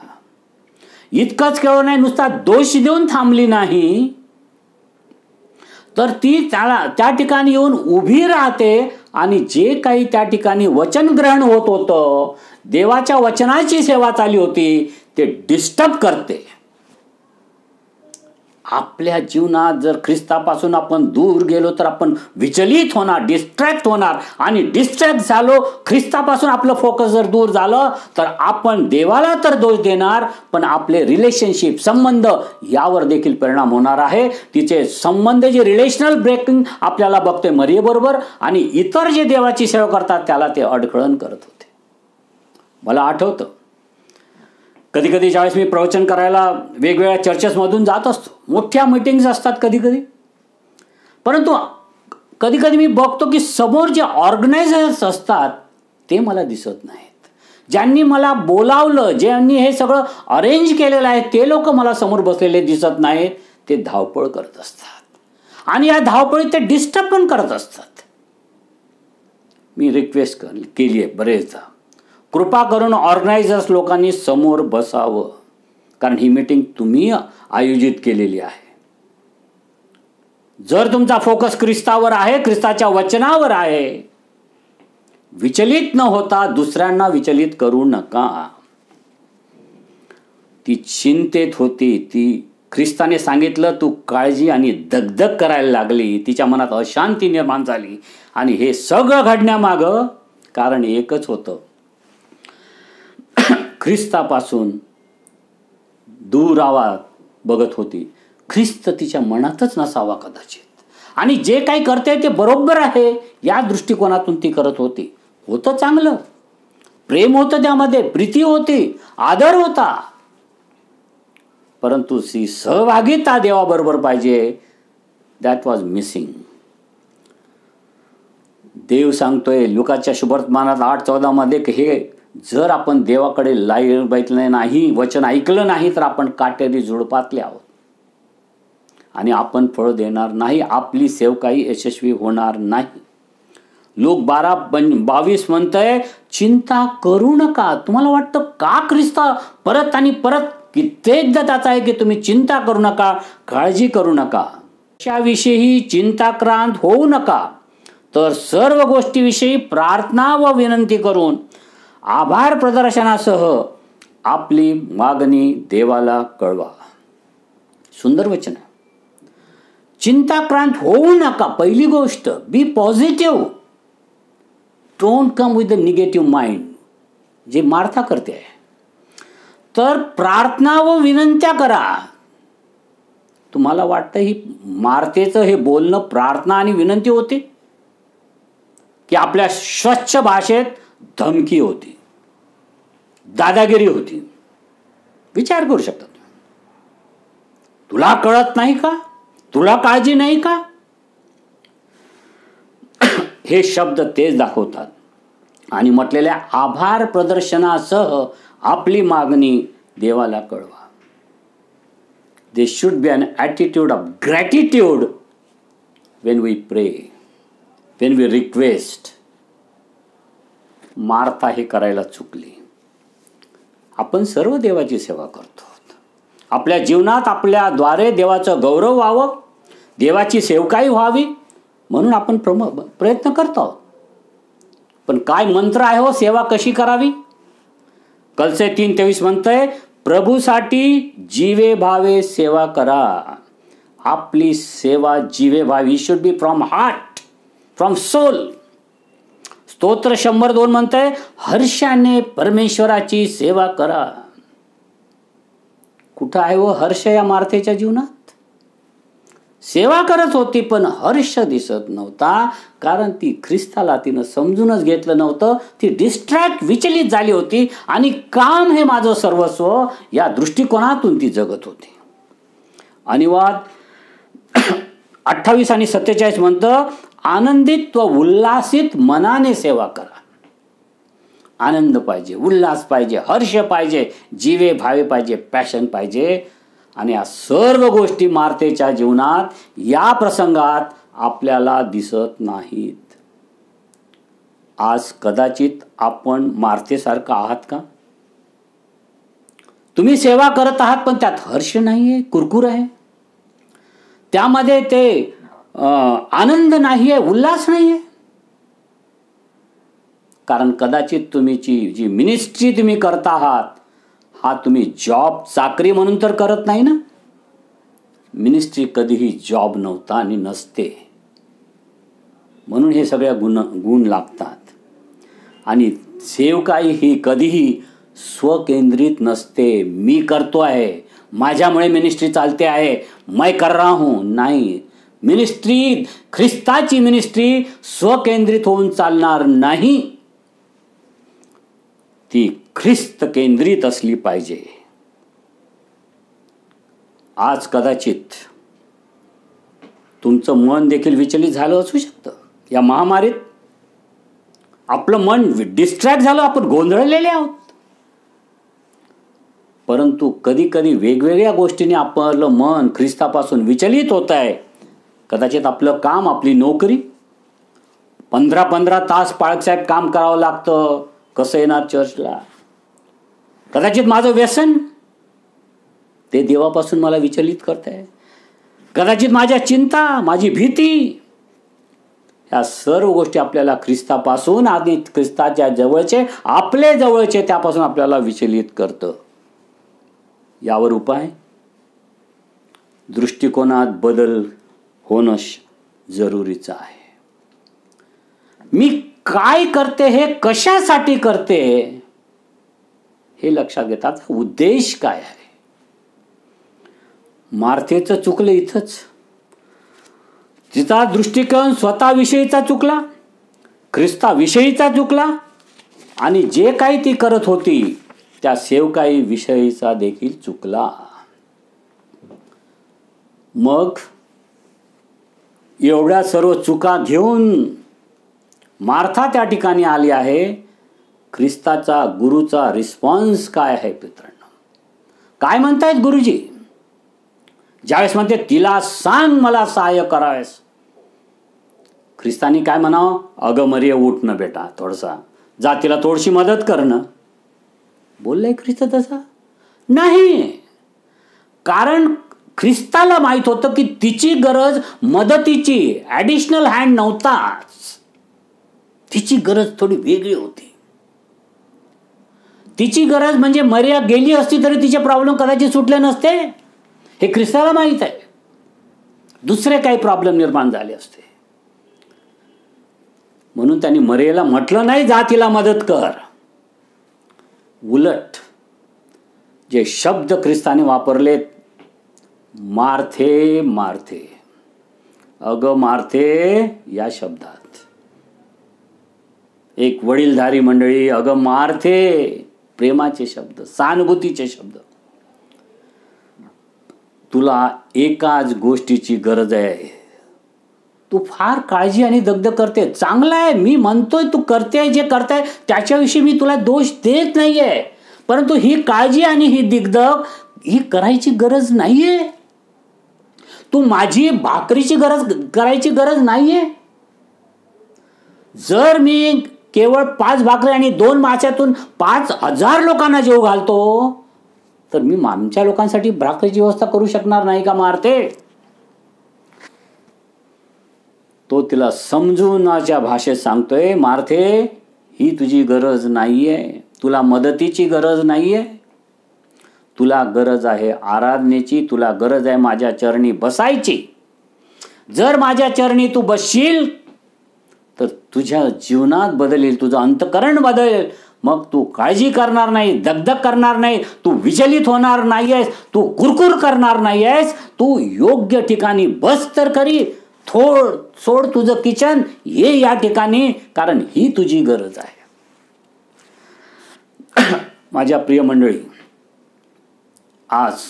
इतकंच केवळ नाही, नुसता दोष देऊन थांबली नाही, तर ती त्या ठिकाणी येऊन उभी राहते आणि जे काही त्या ठिकाणी वचन ग्रहण होत होतं, देवाच्या वचनाची सेवा चालली होती, ते डिस्टर्ब करते. आपल्या जीवनात जर ख्रिस्तापासून आपण दूर गेलो तर आपण विचलित होणार, डिस्ट्रॅक्ट होणार. आणि डिस्ट्रॅक्ट झालो, ख्रिस्तापासून आपलं फोकस जर दूर झालं तर आपण देवाला तर दोष देणार, पण आपले रिलेशनशिप, संबंध यावर देखील परिणाम होणार आहे. तिचे संबंध जे रिलेशनल ब्रेकिंग आपल्याला बघतोय मरियेबरोबर, आणि इतर जे देवाची सेवा करतात त्याला ते अडखळण करत होते. मला आठवतं, कधी कधी ज्यावेळेस मी प्रवचन करायला वेगवेगळ्या चर्चेसमधून जात असतो, मोठ्या मीटिंग्स असतात कधी कधी, परंतु कधी कधी मी बघतो की समोर जे ऑर्गनायझर्स असतात ते मला दिसत नाहीत. ज्यांनी मला बोलावलं, ज्यांनी हे सगळं अरेंज केलेलं आहे, ते लोक मला समोर बसलेले दिसत नाहीत. ते धावपळ करत असतात आणि या धावपळीत ते डिस्टर्ब पण करत असतात. मी रिक्वेस्ट केली आहे बरेचदा, कृपा करून ऑर्गनायझर्स लोकांनी समोर बसावं, कारण ही मीटिंग तुम्ही आयोजित केलेली आहे. जर तुमचा फोकस ख्रिस्तावर आहे, ख्रिस्ताच्या वचनावर आहे, विचलित न होता दुसऱ्यांना विचलित करू नका. ती चिंतेत होती, ती ख्रिस्ताने सांगितलं तू काळजी आणि दगदग करायला लागली, तिच्या मनात अशांती निर्माण झाली. आणि हे सगळं घडण्यामागं कारण एकच होतं, ख्रिस्तापासून दूर राहावा बघत होती. ख्रिस्त तिच्या मनातच नसावा कदाचित, आणि जे काही करते ते बरोबर आहे या दृष्टिकोनातून ती करत होती. होतं चांगलं, प्रेम होतं, त्यामध्ये प्रीती होती, आदर होता, परंतु ती सहभागिता देवाबरोबर पाहिजे, दॅट वॉज मिसिंग. देव सांगतोय लुकाच्या शुभवर्तमानात 8:14 मध्ये की हे जर आपण देवाकडे बघितलं नाही, वचन ऐकलं नाही, तर आपण काटेरी झुडपातले आहोत आणि आपण फळ देणार नाही, आपली सेवकाई यशस्वी होणार नाही. लूक 12:22 म्हणतंय चिंता करू नका. तुम्हाला वाटतं का ख्रिस्ता परत आणि परत कित्येकदा त्याचा आहे की तुम्ही चिंता करू नका, काळजी करू नका, त्याविषयी चिंताक्रांत होऊ नका, तर सर्व गोष्टीविषयी प्रार्थना व विनंती करून आभार प्रदर्शनासह आपली मागणी देवाला कळवा. सुंदर वचन आहे. चिंताक्रांत होऊ नका. पहिली गोष्ट, be positive. Don't come with the negative mind, जे मार्था करते आहे. तर प्रार्थना व विनंत्या करा. तुम्हाला वाटतं ही मार्थेचं हे बोलणं प्रार्थना आणि विनंती होती, की आपल्या स्वच्छ भाषेत धमकी होती, दादागिरी होती? विचार करू शकता. तुला कळत नाही का? तुला काळजी नाही का? हे शब्द तेच दाखवतात. आणि म्हटलेल्या आभार प्रदर्शनासह आपली मागणी देवाला कळवा. There should be an attitude of gratitude when we pray, when we request. Martha हे करायला चुकली. आपण सर्व देवाची सेवा करतो. आपल्या जीवनात आपल्याद्वारे देवाचं गौरव व्हावं, देवाची सेवकाई व्हावी म्हणून आपण प्रयत्न करतो. पण काय मंत्र आहे हो, सेवा कशी करावी? कलसे 3:23 म्हणतंय प्रभूसाठी जीवे भावे सेवा करा. आपली सेवा जीवे भावी, should be from heart, from soul. स्तोत्र 102 म्हणतंय हर्षाने परमेश्वराची सेवा करा. कुठं आहे हो हर्ष या मार्थेच्या जीवनात? सेवा करत होती पण हर्ष दिसत नव्हता, कारण ती ख्रिस्ताला तिनं समजूनच घेतलं नव्हतं. ती डिस्ट्रॅक्ट, विचलित झाली होती आणि काम हे माझं सर्वस्व या दृष्टिकोनातून ती जगत होती. अनुवाद 28 आणि 47 म्हणतं आनंदित व उल्हासित मनाने सेवा करा. आनंद पाहिजे, उल्हास पाहिजे, हर्ष पाहिजे, जीवे भावे पाहिजे, पॅशन पाहिजे. आणि या सर्व गोष्टी मार्थेच्या जीवनात या प्रसंगात आपल्याला दिसत नाहीत. आज कदाचित आपण मार्थेसारखं आहात का? तुम्ही सेवा करत आहात पण त्यात हर्ष नाहीये, कुरकुर आहे, त्यामध्ये ते आनंद नाहीये, उल्हास नाहीये. कारण कदाचित जी मिनिस्ट्री तुम्ही करता आहात, हा तुम्ही जॉब चाकरी म्हणून तर करत नाही ना. मिनिस्ट्री कधीही जॉब नव्हता आणि नसते. म्हणून हे सगळ्या गुण लागतात. आणि सेवकाई ही कधीही स्वकेंद्रित नसते. मी करतो आहे, माझ्यामुळे मिनिस्ट्री चालते आहे, मैं कर रहा हूं. नाही, मिनिस्ट्री, ख्रिस्ताची मिनिस्ट्री स्वकेंद्रित होऊन चालणार नाही. ती ख्रिस्त केंद्रित असली पाहिजे. आज कदाचित तुमचं मन देखील विचलित झालं असू शकतं. या महामारीत आपलं मन डिस्ट्रॅक्ट झालं, आपण गोंधळलेले आहोत. परंतु कधी कधी वेगवेगळ्या गोष्टींनी आपलं मन ख्रिस्तापासून विचलित होत आहे. कदाचित आपलं काम, आपली नोकरी, 15-15 तास पाळकसाहेब काम करावं लागतं, कसं येणार चर्चला. कदाचित माझं व्यसन, ते देवापासून मला विचलित करत आहे. कदाचित माझ्या चिंता, माझी भीती, या सर्व गोष्टी आपल्याला ख्रिस्तापासून आणि ख्रिस्ताच्या जवळचे, आपले जवळचे, त्यापासून आपल्याला विचलित करतं. यावर उपाय, दृष्टिकोनात बदल होणं जरुरीचं आहे. मी काय करते, हे कशासाठी करते, हे लक्षात घेतात. उद्देश काय आहे. मार्थेचं चुकलं इथंच. तिचा दृष्टिकोन स्वतःविषयीचा चुकला, ख्रिस्ताविषयीचा चुकला, आणि जे काही ती करत होती त्या सेवकाई विषयीचा देखील चुकला. मग एवढ्या सर्व चुका घेऊन मार्था त्या ठिकाणी आली आहे. ख्रिस्ताचा, गुरुचा रिस्पॉन्स काय आहे मित्रांनो? काय म्हणतायत गुरुजी ज्यावेळेस म्हणते तिला सांग मला सहाय्य करावेस? ख्रिस्तानी काय म्हणावं? अगं मरिय, उठ न बेटा, थोडसा जा, तिला थोडीशी मदत करणं. बोललाय ख्रिस्त तसा? नाही. कारण ख्रिस्ताला माहित होतं की तिची गरज मदतीची, ॲडिशनल हँड नव्हताच. तिची गरज थोडी वेगळी होती. तिची गरज म्हणजे मरिया गेली असती तरी तिचे प्रॉब्लेम कदाचित सुटले नसते, हे ख्रिस्ताला माहित आहे. दुसरे काही प्रॉब्लेम निर्माण झाले असते. म्हणून त्यांनी मरियेला म्हटलं नाही जा तिला मदत कर. उलट जे शब्द ख्रिस्ताने वापरलेत, मार्थे मार्थे, अगं मार्थे, या शब्दात एक वडीलधारी मंडळी, अगं मार्थे, प्रेमाचे शब्द, सहानुभूतीचे शब्द. तुला एकाच गोष्टीची गरज आहे. तू फार काळजी आणि दगदग करते. चांगलं आहे, मी म्हणतोय तू करते जे करताय त्याच्याविषयी मी तुला दोष देत नाहीये. परंतु ही काळजी आणि ही दिग्दग ही करायची गरज नाहीये. तू माझी भाकरीची करायची गरज नाहीये. जर मी केवळ 5 भाकरी आणि 2 माशातून 5,000 लोकांना जेव घालतो तर मी आमच्या लोकांसाठी भाकरीची व्यवस्था करू शकणार नाही का मार्थे? तो तिला समजूनाच्या भाषेत सांगतोय, मार्थे, ही तुझी गरज नाहीये. तुला मदतीची गरज नाहीये. तुला गरज आहे आराधनेची. तुला गरज आहे माझ्या चरणी बसायची. जर माझ्या चरणी तू बसशील तर तुझ्या जीवनात बदल येईल, तुझं अंतःकरण बदलेल. मग तू काळजी करणार नाही, दगदग करणार नाही, तू विचलित होणार नाहीयेस, तू कुरकुर करणार नाहीयेस. तू योग्य ठिकाणी बस तर खरी. सोड तुझं किचन, ये या ठिकाणी, कारण ही तुझी गरज आहे. माझ्या प्रिय मंडळी, आज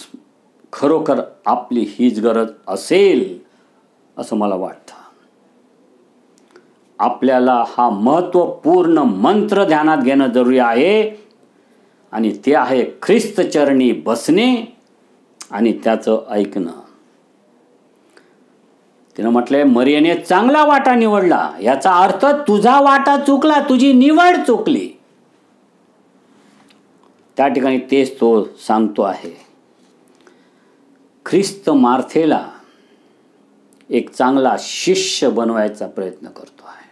खरोखर आपली हीच गरज असेल असं मला वाटतं. आपल्याला हा महत्त्वपूर्ण मंत्र ध्यानात घेणं जरुरी आहे आणि ते आहे ख्रिस्त चरणी बसणे आणि त्याचं ऐकणं. तिनं म्हटलंय मरियेने चांगला वाटा निवडला. याचा अर्थ तुझा वाटा चुकला, तुझी निवड चुकली. त्या ठिकाणी तेच तो सांगतो आहे. ख्रिस्त मार्थेला एक चांगला शिष्य बनवायचा प्रयत्न करतो आहे.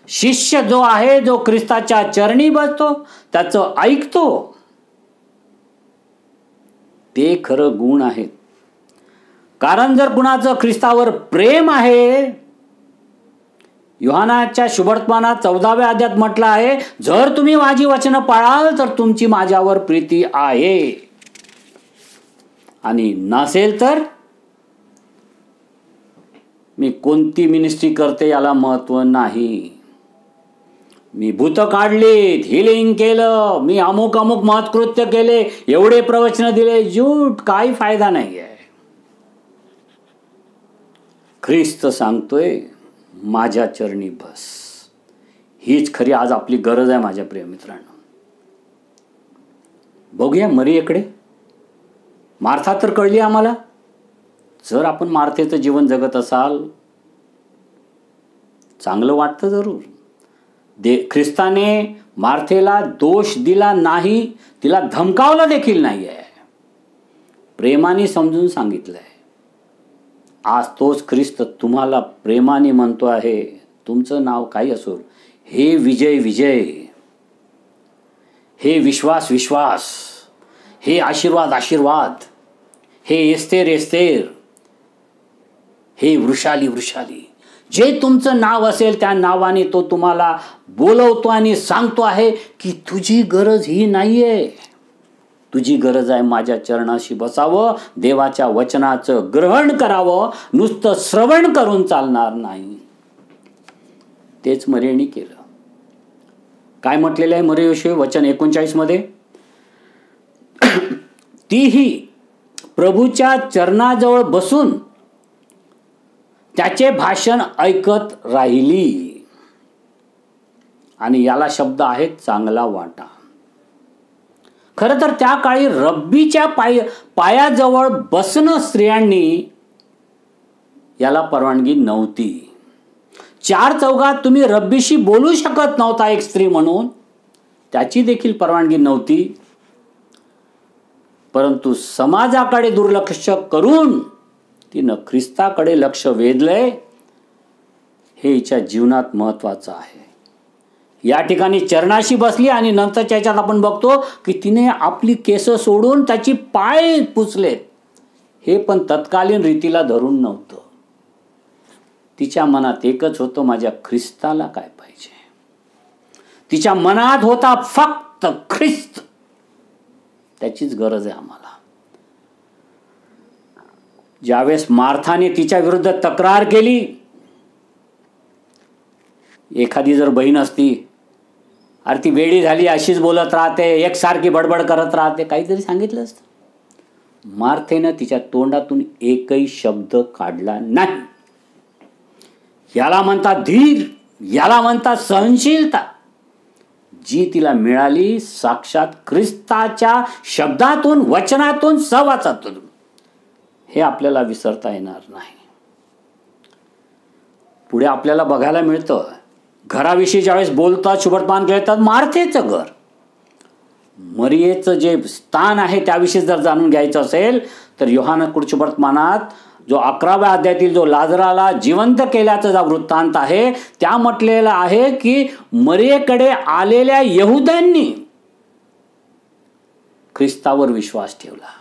शिष्य जो आहे, जो ख्रिस्ताच्या चरणी बसतो, त्याचं ऐकतो, ते खरं गुण आहेत. कारण जर कुणाचं ख्रिस्तावर प्रेम आहे, योहानाच्या शुभवर्तमानात 14व्या अध्यायात म्हटलं आहे, जर तुम्ही माझी वचनं पाळाल तर तुमची माझ्यावर प्रीती आहे, आणि नसेल तर मी कोणती मिनिस्ट्री करते याला महत्व नाही. मी भूत काढलीत, हिलिंग केलं, मी अमुक अमुक महत्कृत्य केले, एवढे प्रवचन दिले, झूट, काही फायदा नाही आहे. ख्रिस्त सांगतोय माझ्या चरणी बस. हीच खरी आज आपली गरज आहे माझ्या प्रिय मित्रांनो. बघूया मरियेकडे. मार्था तर कळली आम्हाला. जर आपण मार्थेचं जीवन जगत असाल, चांगलं वाटतं जरूर. ख्रिस्ताने मार्थेला दोष दिला नाही, तिला धमकावलं देखील नाही आहे, प्रेमाने समजून सांगितलंय. आज तोच ख्रिस्त तुम्हाला प्रेमाने म्हणतो आहे, तुमचं नाव काही असो, हे विजय विजय, हे विश्वास विश्वास, हे आशीर्वाद आशीर्वाद, हे एस्तेर एस्तेर, हे वृषाली वृषाली, जे तुमचं नाव असेल त्या नावाने तो तुम्हाला बोलवतो आणि सांगतो आहे की तुझी गरज ही नाहीये. तुझी गरज आहे माझ्या चरणाशी बसावं, देवाच्या वचनाचं ग्रहण करावं, नुसतं श्रवण करून चालणार नाही. तेच मरियेने केलं. काय म्हटलेलं आहे मरियेविषयी वचन 39 मध्ये? तीही प्रभूच्या चरणाजवळ बसून त्याचे भाषण ऐकत राहिली. आणि याला शब्द आहे चांगला वाटा. खरं तर त्या काळी रब्बीच्या पायाजवळ बसणं स्त्रियांनी याला परवानगी नव्हती. 4 चौघात तुम्ही रब्बीशी बोलू शकत नव्हता एक स्त्री म्हणून, त्याची देखील परवानगी नव्हती. परंतु समाजाकडे दुर्लक्ष करून तिनं ख्रिस्ताकडे लक्ष वेधलंय. हे हिच्या जीवनात महत्वाचं आहे. या ठिकाणी चरणाशी बसली आणि नंतरच्या याच्यात आपण बघतो की तिने आपली केस सोडून त्याची पाय पुसलेत. हे पण तत्कालीन रीतीला धरून नव्हतं. तिच्या मनात एकच होतं, माझ्या ख्रिस्ताला काय पाहिजे. तिच्या मनात होता फक्त ख्रिस्त, त्याचीच गरज आहे आम्हाला. ज्यावेळेस मार्थाने तिच्या विरुद्ध तक्रार केली, एखादी जर बहीण असती, अरे ती वेडी झाली, अशीच बोलत राहते, एकसारखी बडबड करत राहते, काहीतरी सांगितलं असतं. मार्थेनं तिच्या तोंडातून एकही शब्द काढला नाही. याला म्हणतात धीर, याला म्हणतात सहनशीलता. जी तिला मिळाली साक्षात ख्रिस्ताच्या शब्दातून, वचनातून, सहवासातून. हे आपल्याला विसरता येणार नाही. पुढे आपल्याला बघायला मिळतं, घराविषयी ज्यावेळेस बोलतात, शुभवर्तमान घेतात, मार्थेचं घर. मरियेचं जे स्थान आहे त्याविषयी जर जाणून घ्यायचं असेल तर योहान शुभवर्तमानात जो 11व्या अध्यायातील जो लाजराला जिवंत केल्याचा जो वृत्तांत आहे, त्या म्हटलेला आहे की मरियेकडे आलेल्या यहुद्यांनी ख्रिस्तावर विश्वास ठेवला.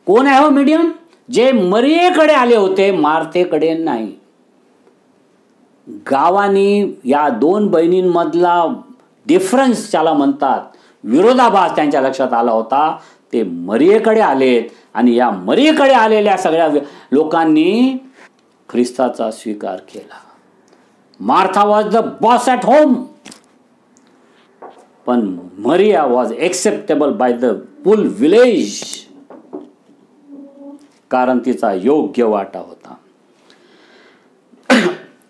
कोण आहे हो मीडियम? जे मरियेकडे आले होते, मार्थेकडे नाही. गावानी या 2 बहिणींमधला डिफरन्स ज्याला म्हणतात, विरोधाभास त्यांच्या लक्षात आला होता. ते मरियेकडे आलेत आणि या मरियेकडे आलेल्या सगळ्या लोकांनी ख्रिस्ताचा स्वीकार केला. Martha was the boss at home, पण Maria was acceptable by the full village, कारण तिचा योग्य वाटा होता.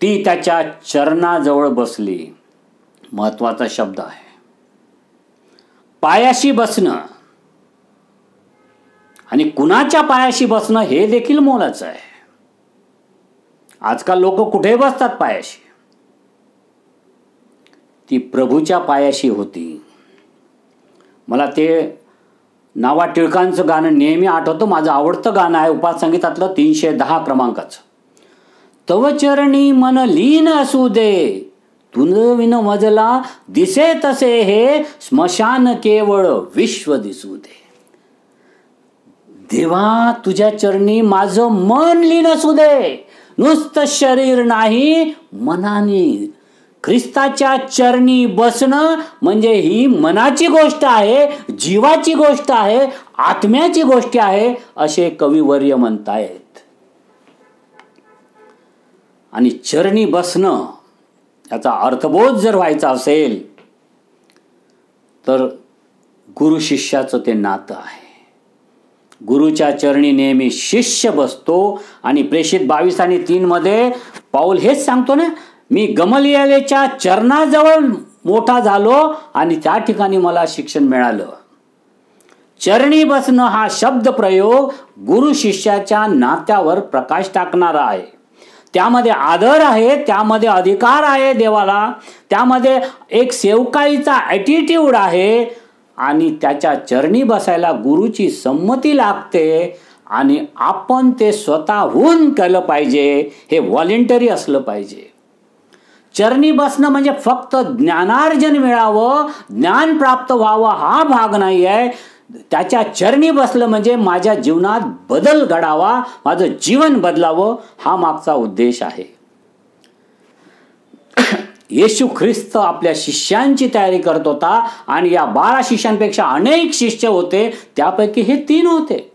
ती त्याच्या चरणाजवळ बसली. महत्वाचा शब्द आहे. पायाशी बसणं आणि कुणाच्या पायाशी बसणं हे देखील मोलाचं आहे. आजकाल लोक कुठे बसतात पायाशी. ती प्रभूच्या पायाशी होती. मला ते नावा टिळकांचं गाणं नेहमी आठवतं. माझं आवडतं गाणं आहे उपास संगीतातलं 310 क्रमांकाचं. तव चरणी मन लीन असू दे, तुझ विन मजला दिसे तसे हे स्मशान केवळ विश्व दिसू दे. देवा तुझ्या चरणी माझं मन लीन असू दे, नुसतं शरीर नाही मनाने. ख्रिस्ताच्या चरणी बसणं म्हणजे ही मनाची गोष्ट आहे, जीवाची गोष्ट आहे, आत्म्याची गोष्ट आहे असे कविवर्य म्हणतायत. आणि चरणी बसणं याचा अर्थबोध जर व्हायचा असेल तर गुरु शिष्याचं ते नातं आहे. गुरुच्या चरणी नेहमी शिष्य बसतो. आणि प्रेषित 22 आणि 3 मध्ये पाऊल हेच सांगतो ना, मी गमलिएलच्या चरणाजवळ मोठा झालो आणि त्या ठिकाणी मला शिक्षण मिळालं. चरणी बसणं हा शब्द प्रयोग गुरु शिष्याच्या नात्यावर प्रकाश टाकणारा आहे. त्यामध्ये आदर आहे, त्यामध्ये अधिकार आहे देवाला, त्यामध्ये एक सेवकाईचा ॲटिट्यूड आहे आणि त्याच्या चरणी बसायला गुरुची संमती लागते. आणि आपण ते स्वतःहून केलं पाहिजे, हे व्हॉलेंटरी असलं पाहिजे. चरणी बसणं म्हणजे फक्त ज्ञानार्जन मिळावं, ज्ञान प्राप्त व्हावं हा भाग नाही आहे. त्याच्या चरणी बसलं म्हणजे माझ्या जीवनात बदल घडावा, माझं जीवन बदलावं हा मागचा उद्देश आहे. येशू ख्रिस्त आपल्या शिष्यांची तयारी करत होता आणि या 12 शिष्यांपेक्षा अनेक शिष्य होते, त्यापैकी हे 3 होते.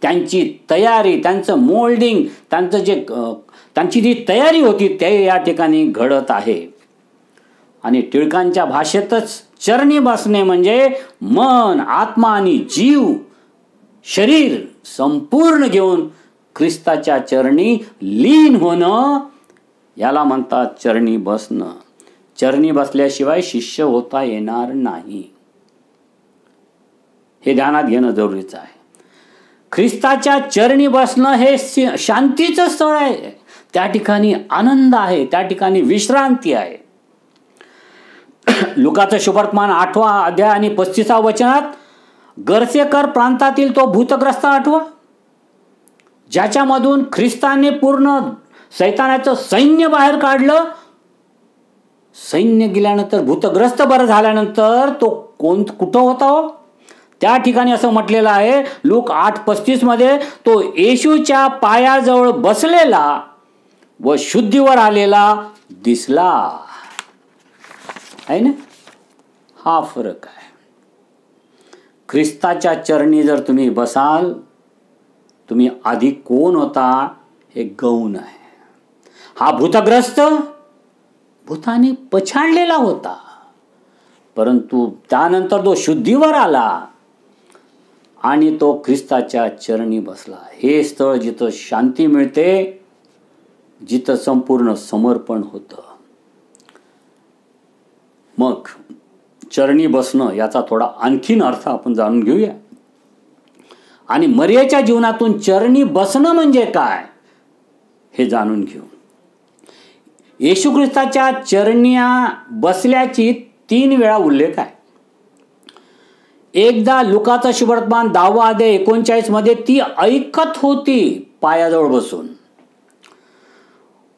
त्यांची तयारी, त्यांचं मोल्डिंग, त्यांची जी तयारी होती ते या ठिकाणी घडत आहे. आणि टिळकांच्या भाषेतच चरणी बसणे म्हणजे मन, आत्मा आणि जीव, शरीर संपूर्ण घेऊन ख्रिस्ताच्या चरणी लीन होणं, याला म्हणतात चरणी बसणं. चरणी बसल्याशिवाय शिष्य होता येणार नाही, हे ध्यानात घेणं जरुरीचं आहे. ख्रिस्ताच्या चरणी बसणं हे शांतीचं स्थळ आहे. त्या ठिकाणी आनंद आहे, त्या ठिकाणी विश्रांती आहे. लुकाचं शुभवर्तमान 8वा अध्याय आणि 35व्या वचनात गर्सेकर प्रांतातील तो भूतग्रस्त आठवा, ज्याच्यामधून ख्रिस्ताने पूर्ण सैतानाचं सैन्य बाहेर काढलं. सैन्य गेल्यानंतर, भूतग्रस्त बरं झाल्यानंतर तो कुठं होता हो? त्या ठिकाणी असं म्हटलेलं आहे लूक 8:35 मध्ये, तो येशूच्या पायाजवळ बसलेला व शुद्धीवर आलेला दिसला. आहे ना, हा फरक आहे. ख्रिस्ताच्या चरणी जर तुम्ही बसाल, तुम्ही आधी कोण होता हे गौण आहे. हा भूतग्रस्त भूताने पछाडलेला होता, परंतु त्यानंतर तो शुद्धीवर आला आणि तो ख्रिस्ताच्या चरणी बसला. हे स्थळ जिथं शांती मिळते, जिथं संपूर्ण समर्पण होतं. मग चरणी बसणं याचा थोडा आणखीन अर्थ आपण जाणून घेऊया. आणि मरियेच्या जीवनातून चरणी बसणं म्हणजे काय हे जाणून घेऊ. येशू ख्रिस्ताच्या चरण्या बसल्याची 3 वेळा उल्लेख आहे. एकदा लुकाचा शुभवर्तमान 10वा अध्याय 39 मध्ये ती ऐकत होती पायाजवळ बसून.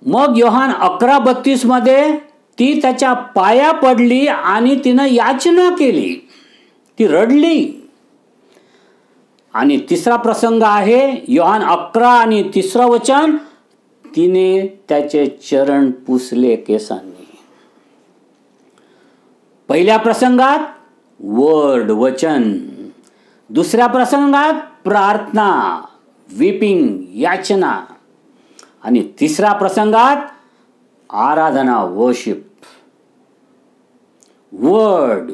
मग योहान 11:32 मध्ये ती त्याच्या पाया पडली आणि तिनं याचना केली, ती रडली. आणि तिसरा प्रसंग आहे योहान 11 आणि 3 वचन, तिने त्याचे चरण पुसले केसांनी. पहिल्या प्रसंगात वर्ड, वचन. दुसऱ्या प्रसंगात प्रार्थना, वीपिंग, याचना. आणि तिसऱ्या प्रसंगात आराधना, worship. Word,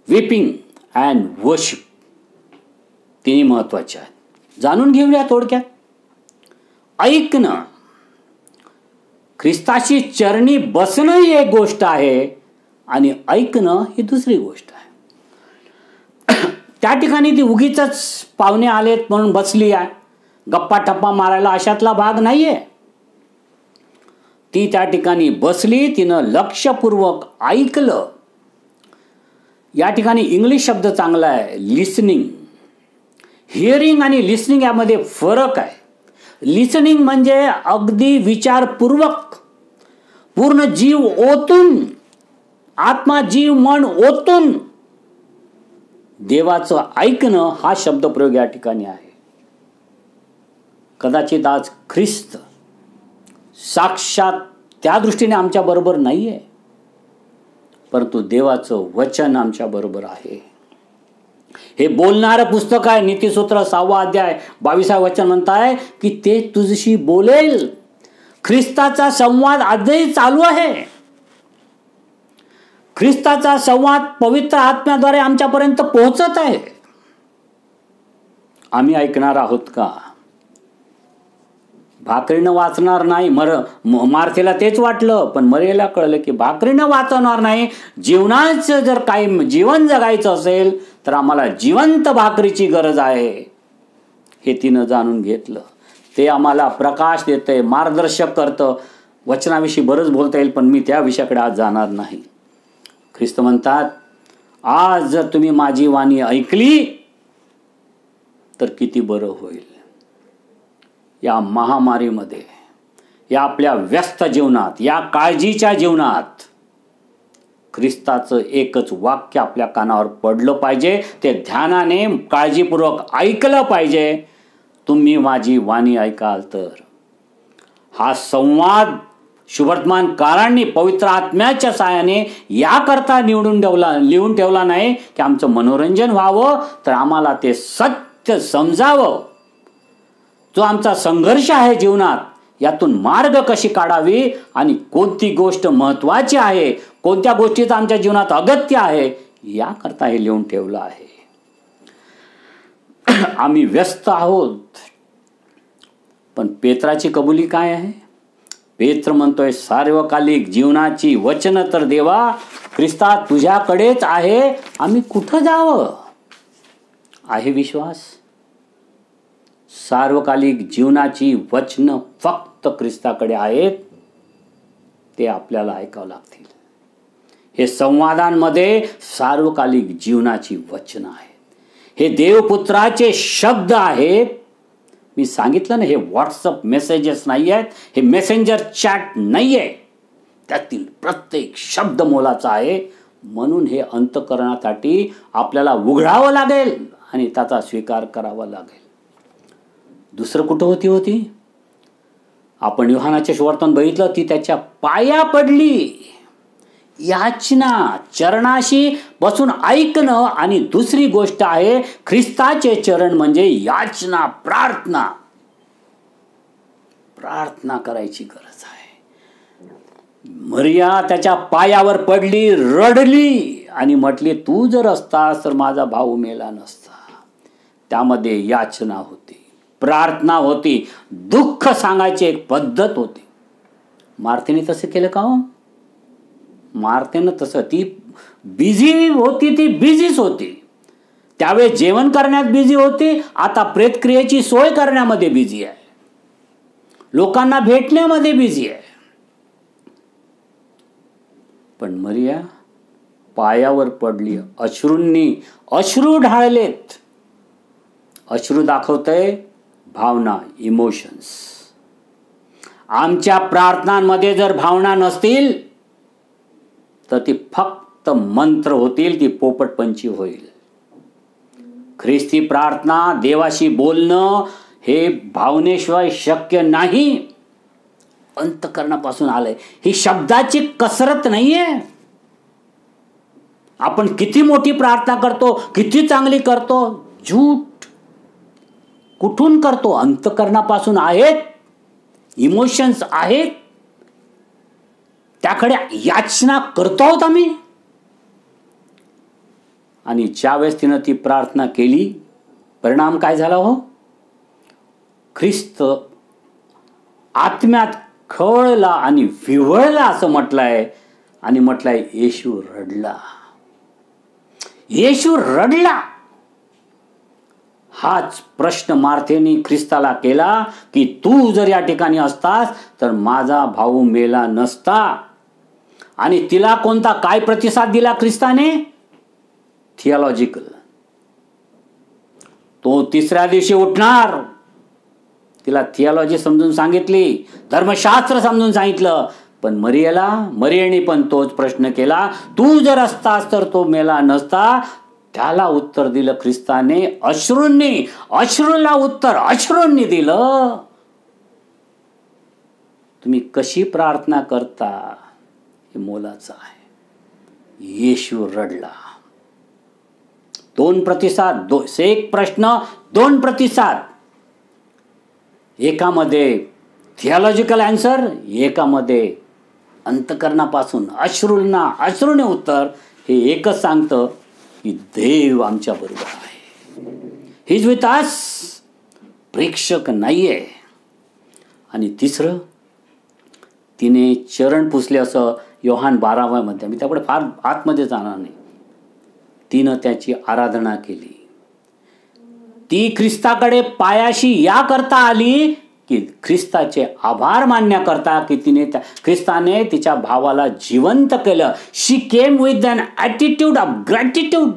weeping and worship, तिन्ही महत्वाचे आहेत. जाणून घेऊया थोडक्यात. ऐकणं, ख्रिस्ताची चरणी बसणं ही एक गोष्ट आहे आणि ऐकणं ही दुसरी गोष्ट आहे. त्या ठिकाणी ती उगीच पाहुणे आलेत म्हणून बसली आहे, गप्पा टप्पा मारायला अशातला भाग नाहीये. ती त्या ठिकाणी बसली, तिनं लक्षपूर्वक ऐकलं. या ठिकाणी इंग्लिश शब्द चांगला आहे, लिसनिंग. हिअरिंग आणि लिसनिंग यामध्ये फरक आहे. लिसनिंग म्हणजे अगदी विचारपूर्वक पूर्ण जीव ओतून, आत्मा जीव मन ओतून देवाचं ऐकणं हा शब्दप्रयोग या ठिकाणी आहे. कदाचित आज ख्रिस्त साक्षात त्या दृष्टीने आमच्या बरोबर नाहीये, परंतु देवाचं वचन आमच्या बरोबर आहे. हे बोलणारं पुस्तक आहे. नीतिसूत्र 6वा अध्याय 22 वचन म्हणताय की ते तुझशी बोलेल. ख्रिस्ताचा संवाद आजही चालू आहे. ख्रिस्ताचा संवाद पवित्र आत्म्याद्वारे आमच्यापर्यंत पोहोचत आहे. आम्ही ऐकणार आहोत का? भाकरीनं वाचणार नाही. मार्थेला तेच वाटलं, पण मरियेला कळलं की भाकरीनं वाचवणार नाही. जीवनाचं जर काही जीवन जगायचं असेल तर आम्हाला जिवंत भाकरीची गरज आहे, हे तिनं जाणून घेतलं. ते आम्हाला प्रकाश देतंय, मार्गदर्शक करतं. वचनाविषयी बरंच बोलता येईल, पण मी त्या विषयाकडे आज जाणार नाही. ख्रिस्त म्हणतात, आज जर तुम्ही माझी वाणी ऐकली तर किती बरं होईल. या महामारीमध्ये, या आपल्या व्यस्त जीवनात, या काळजीच्या जीवनात ख्रिस्ताचं एकच वाक्य आपल्या कानावर पडलं पाहिजे. ते ध्यानाने काळजीपूर्वक ऐकलं पाहिजे. तुम्ही माझी वाणी ऐकाल तर. हा संवाद शुभवर्तमानकारांनी पवित्र आत्म्याच्या साहाय्याने याकरता लिहून ठेवला नाही की आमचं मनोरंजन व्हावं, तर आम्हाला ते सत्य समजावं. जो आमचा संघर्ष आहे जीवनात, यातून मार्ग कशी काढावी आणि कोणती गोष्ट महत्वाची आहे, कोणत्या गोष्टीचं आमच्या जीवनात अगत्य आहे, याकरता हे लिहून ठेवलं आहे. आम्ही व्यस्त आहोत, पण पेत्राची कबुली काय आहे? पेत्र म्हणतोय, सार्वकालिक जीवनाची वचन तर देवा ख्रिस्ता तुझ्याकडेच आहे. आम्ही कुठं जावं? आहे विश्वास? सार्वकालिक जीवनाची वचनं फक्त ख्रिस्ताकडे आहेत. ते आपल्याला ऐकावं लागतील. हे संवादांमध्ये सार्वकालिक जीवनाची वचनं आहेत. हे देवपुत्राचे शब्द आहेत. मी सांगितलं ना, हे व्हॉट्सअप मेसेजेस नाही आहेत, हे मेसेंजर चॅट नाही आहे. त्यातील प्रत्येक शब्द मोलाचा आहे. म्हणून हे अंतःकरणासाठी आपल्याला उघडावं लागेल आणि त्याचा स्वीकार करावा लागेल. दुसरं कुठं होती? आपण योहानाचे सुवर्तन बघितलं, ती त्याच्या पाया पडली. याचना, चरणाशी बसून ऐकणं. आणि दुसरी गोष्ट आहे, ख्रिस्ताचे चरण म्हणजे याचना, प्रार्थना करायची गरज आहे. मरिया त्याच्या पायावर पडली, रडली आणि म्हटली, तू जर असतास तर माझा भाऊ मेला नसता. त्यामध्ये याचना होती, प्रार्थना होती, दुःख सांगायची एक पद्धत होती. मार्थेने तसं केलं का हो? मार्थेनं तसं, ती बिझी होती, ती बिझीच होती. त्यावेळेस जेवण करण्यात बिझी होती, आता प्रेतक्रियेची सोय करण्यामध्ये बिझी आहे, लोकांना भेटण्यामध्ये बिझी आहे. पण मरिया पायावर पडली, अश्रू ढाळलेत. अश्रू दाखवतंय भावना, इमोशन्स. आमच्या प्रार्थनांमध्ये जर भावना नसतील तर ती फक्त मंत्र होतील, ती पोपटपंची होईल. ख्रिस्ती प्रार्थना, देवाशी बोलणं हे भावनेशिवाय शक्य नाही. अंतःकरणापासून आलंय. ही शब्दाची कसरत नाहीये. आपण किती मोठी प्रार्थना करतो, किती चांगली करतो, झूठ. कुठून करतो? अंतःकरणापासून आहेत, इमोशन्स आहेत, त्याकडे याचना करतो आहोत आम्ही. आणि ज्यावेळेस तिनं ती प्रार्थना केली, परिणाम काय झाला हो? ख्रिस्त आत्म्यात खवळला आणि विव्हळला असं म्हटलंय. आणि म्हटलंय, येशू रडला. येशू रडला. हाच प्रश्न मार्थेने ख्रिस्ताला केला की तू जर या ठिकाणी असतास तर माझा भाऊ मेला नसता. आणि तिला कोणता काय प्रतिसाद दिला ख्रिस्ताने? थिओलॉजिकल. तो तिसऱ्या दिवशी उठणार. तिला थिओलॉजी समजून सांगितली, धर्मशास्त्र समजून सांगितलं, पण मरियेने पण तोच प्रश्न केला, तू जर असतास तर तो मेला नसता. त्याला उत्तर दिलं ख्रिस्ताने अश्रूला उत्तर अश्रूंनी दिलं. तुम्ही कशी प्रार्थना करता हे मोलाचं आहे. येशू रडला. 2 प्रतिसाद, एक प्रश्न 2 प्रतिसाद. एकामध्ये थिओलॉजिकल आन्सर, एकामध्ये अंतकरणापासून अश्रूने उत्तर. हे एकच सांगतं की देव आमच्या बरोबर आहे. He is with us. प्रेक्षक नाहीये. आणि तिसरं, तिने चरण पुसले असं योहान 12 मी त्याकडे फार आतमध्ये जाणार नाही. तिनं त्याची आराधना केली. ती ख्रिस्ताकडे पायाशी या करता आली की ख्रिस्ताचे आभार मानण्याकरता की ख्रिस्ताने तिच्या भावाला जिवंत केलं. She came with an attitude of gratitude.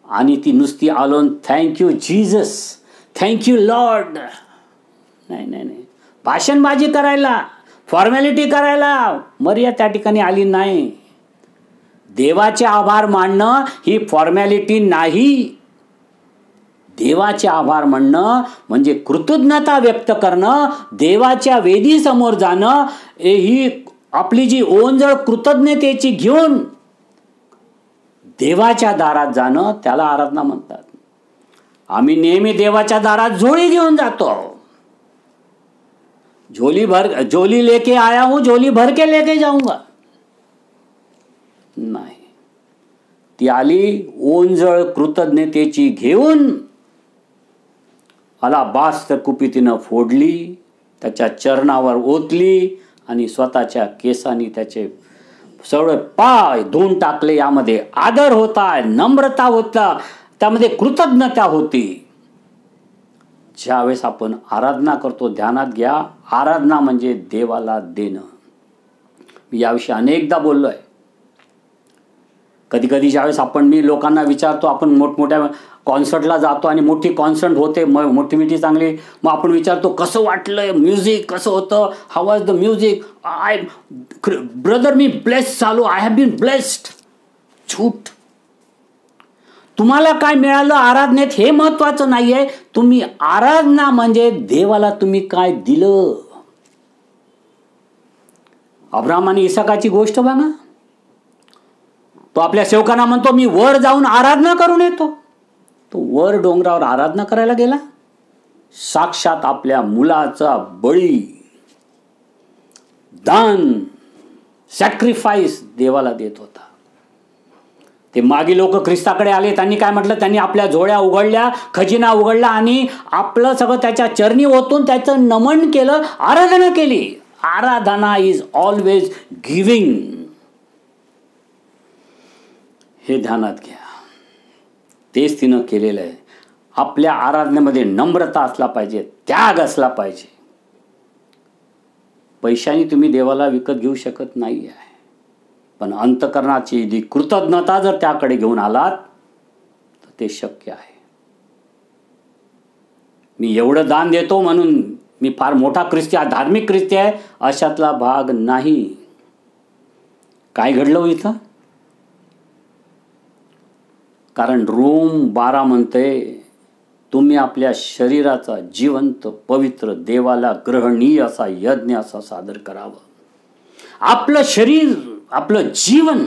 आणि ती नुसती alone thank you Jesus, thank you Lord, नाही भाषणबाजी करायला, फॉर्मॅलिटी करायला मरिया त्या ठिकाणी आली नाही. देवाचे आभार मानणं ही फॉर्मॅलिटी नाही. देवाचे आभार मानणं म्हणजे कृतज्ञता व्यक्त करणं, देवाच्या वेदीसमोर जाणं. ही आपली जी ओंजळ कृतज्ञतेची घेऊन देवाच्या दारात जाणं, त्याला आराधना म्हणतात. आम्ही नेहमी देवाच्या दारात झोळी घेऊन जातो. झोली लेके आया हूं, झोली भर के लेके जाऊंगा. नाही, ती आली ओंजळ कृतज्ञतेची घेऊन. अलाबास्तर कुपी तिनं फोडली, त्याच्या चरणावर ओतली आणि स्वतःच्या केसांनी त्याचे सगळे पाय धुवून टाकले. यामध्ये आदर होता, नम्रता होता, त्यामध्ये कृतज्ञता होती. ज्यावेळेस आपण आराधना करतो, ध्यानात घ्या, आराधना म्हणजे देवाला देणं. मी याविषयी अनेकदा बोललोय. कधी कधी ज्यावेळेस मी लोकांना विचारतो, आपण मोठमोठ्या कॉन्सर्टला जातो आणि मोठी कॉन्सर्ट होते, मोठी चांगली, मग आपण विचारतो कसं वाटलंय, म्युझिक कसं होतं, how was the music. Brother me blessed झालो, आय हॅव बीन ब्लेस्ड. झूट. तुम्हाला काय मिळालं आराधनेत हे महत्वाचं नाहीये. तुम्ही आराधना म्हणजे देवाला तुम्ही काय दिलं. अब्राहम आणि इसाकाची गोष्ट बघा. तो आपल्या सेवकांना म्हणतो मी वर जाऊन आराधना करून येतो. तो वर डोंगरावर आराधना करायला गेला. साक्षात आपल्या मुलाचा बळी, दान, सॅक्रिफाईस देवाला देत होता. ते मागे लोक ख्रिस्ताकडे आले, त्यांनी काय म्हटलं, त्यांनी आपल्या झोळ्या उघडल्या, खजिना उघडला आणि आपलं सगळं त्याच्या चरणी ओतून त्याचं नमन केलं, आराधना केली. आराधना इज ऑलवेज गिव्हिंग. हे ध्यानात घ्या. तेच तिनं केलेलं आहे. आपल्या आराधनेमध्ये नम्रता असला पाहिजे, त्याग असला पाहिजे. पैशाने तुम्ही देवाला विकत घेऊ शकत नाही आहे, पण अंतकरणाची जी कृतज्ञता जर त्याकडे घेऊन आलात तर ते शक्य आहे. मी एवढं दान देतो म्हणून मी फार मोठा ख्रिस्ती, धार्मिक ख्रिस्ती आहे, अशातला भाग नाही. काय घडलं इथं? कारण रोम 12 म्हणते, तुम्ही आपल्या शरीराचा जिवंत पवित्र देवाला ग्रहणीय असा यज्ञ असा सादर करावं. आपलं शरीर, आपलं जीवन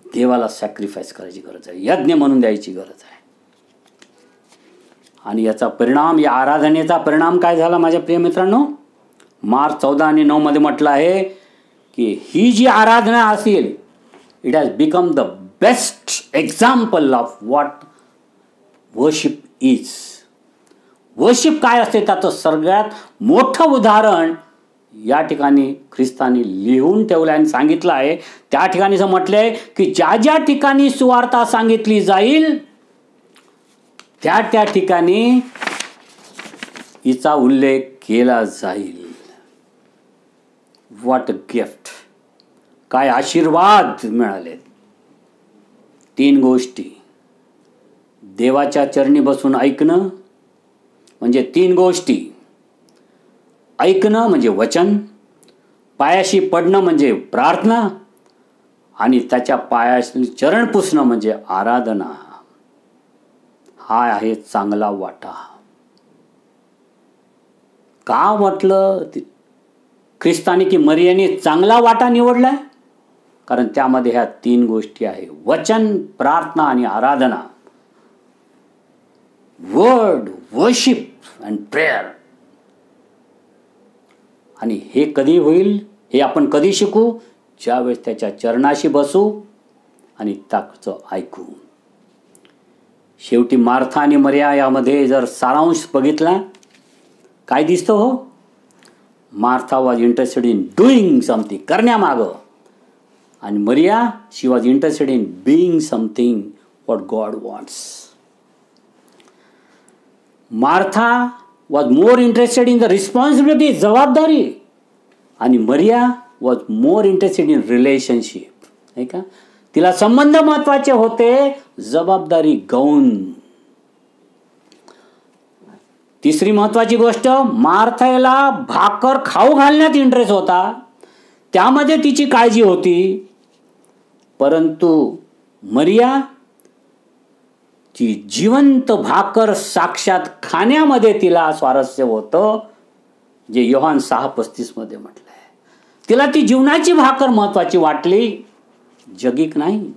देवाला सॅक्रिफाईस करायची गरज आहे, यज्ञ म्हणून द्यायची गरज आहे. आणि याचा परिणाम, या आराधनेचा परिणाम काय झाला माझ्या प्रिय मित्रांनो? मार्क 14 आणि 9 मध्ये म्हटलं आहे की ही जी आराधना असेल, it has become the best example of what worship is. Worship काय असते त्याचं सगळ्यात मोठं उदाहरण या ठिकाणी ख्रिस्तानी लिहून ठेवलं आणि सांगितलं आहे. त्या ठिकाणी असं म्हटलंय की ज्या ज्या ठिकाणी सुवार्ता सांगितली जाईल त्या त्या ठिकाणी हिचा उल्लेख केला जाईल. What a gift. काय आशीर्वाद मिळाले. 3 गोष्टी. देवाच्या चरणी बसून ऐकणं म्हणजे 3 गोष्टी. ऐकणं म्हणजे वचन, पायाशी पडणं म्हणजे प्रार्थना आणि त्याच्या पायाशी चरण पुसणं म्हणजे आराधना. हा आहे चांगला वाटा. का म्हटलं ख्रिस्ताने की मरियाने चांगला वाटा निवडलाय? कारण त्यामध्ये ह्या 3 गोष्टी आहे: वचन, प्रार्थना आणि आराधना. Word, worship and prayer. आणि हे कधी होईल? हे आपण कधी शिकू? ज्यावेळेस त्याच्या चरणाशी बसू आणि त्याचं ऐकू. शेवटी मार्था आणि मरिया यामध्ये जर सारांश बघितला, काय दिसतं हो? Martha was interested in doing something, करण्यामागं. आणि Maria, she was interested in being something what God wants. Martha was more interested in the responsibility, जबाबदारी. आणि Maria was more interested in relationship. नाही का? तिला संबंध महत्वाचे होते, जबाबदारी गौण. तिसरी महत्वाची गोष्ट, मार्थाला भाकर खाऊ घालण्यात इंटरेस्ट होता, त्यामध्ये तिची काळजी होती. परंतु मरिया ची जिवंत भाकर साक्षात खाण्यामध्ये तिला स्वारस्य होतं, जे योहान 6:35 मध्ये म्हटलंय. तिला ती जीवनाची भाकर महत्वाची वाटली, जगिक नाही.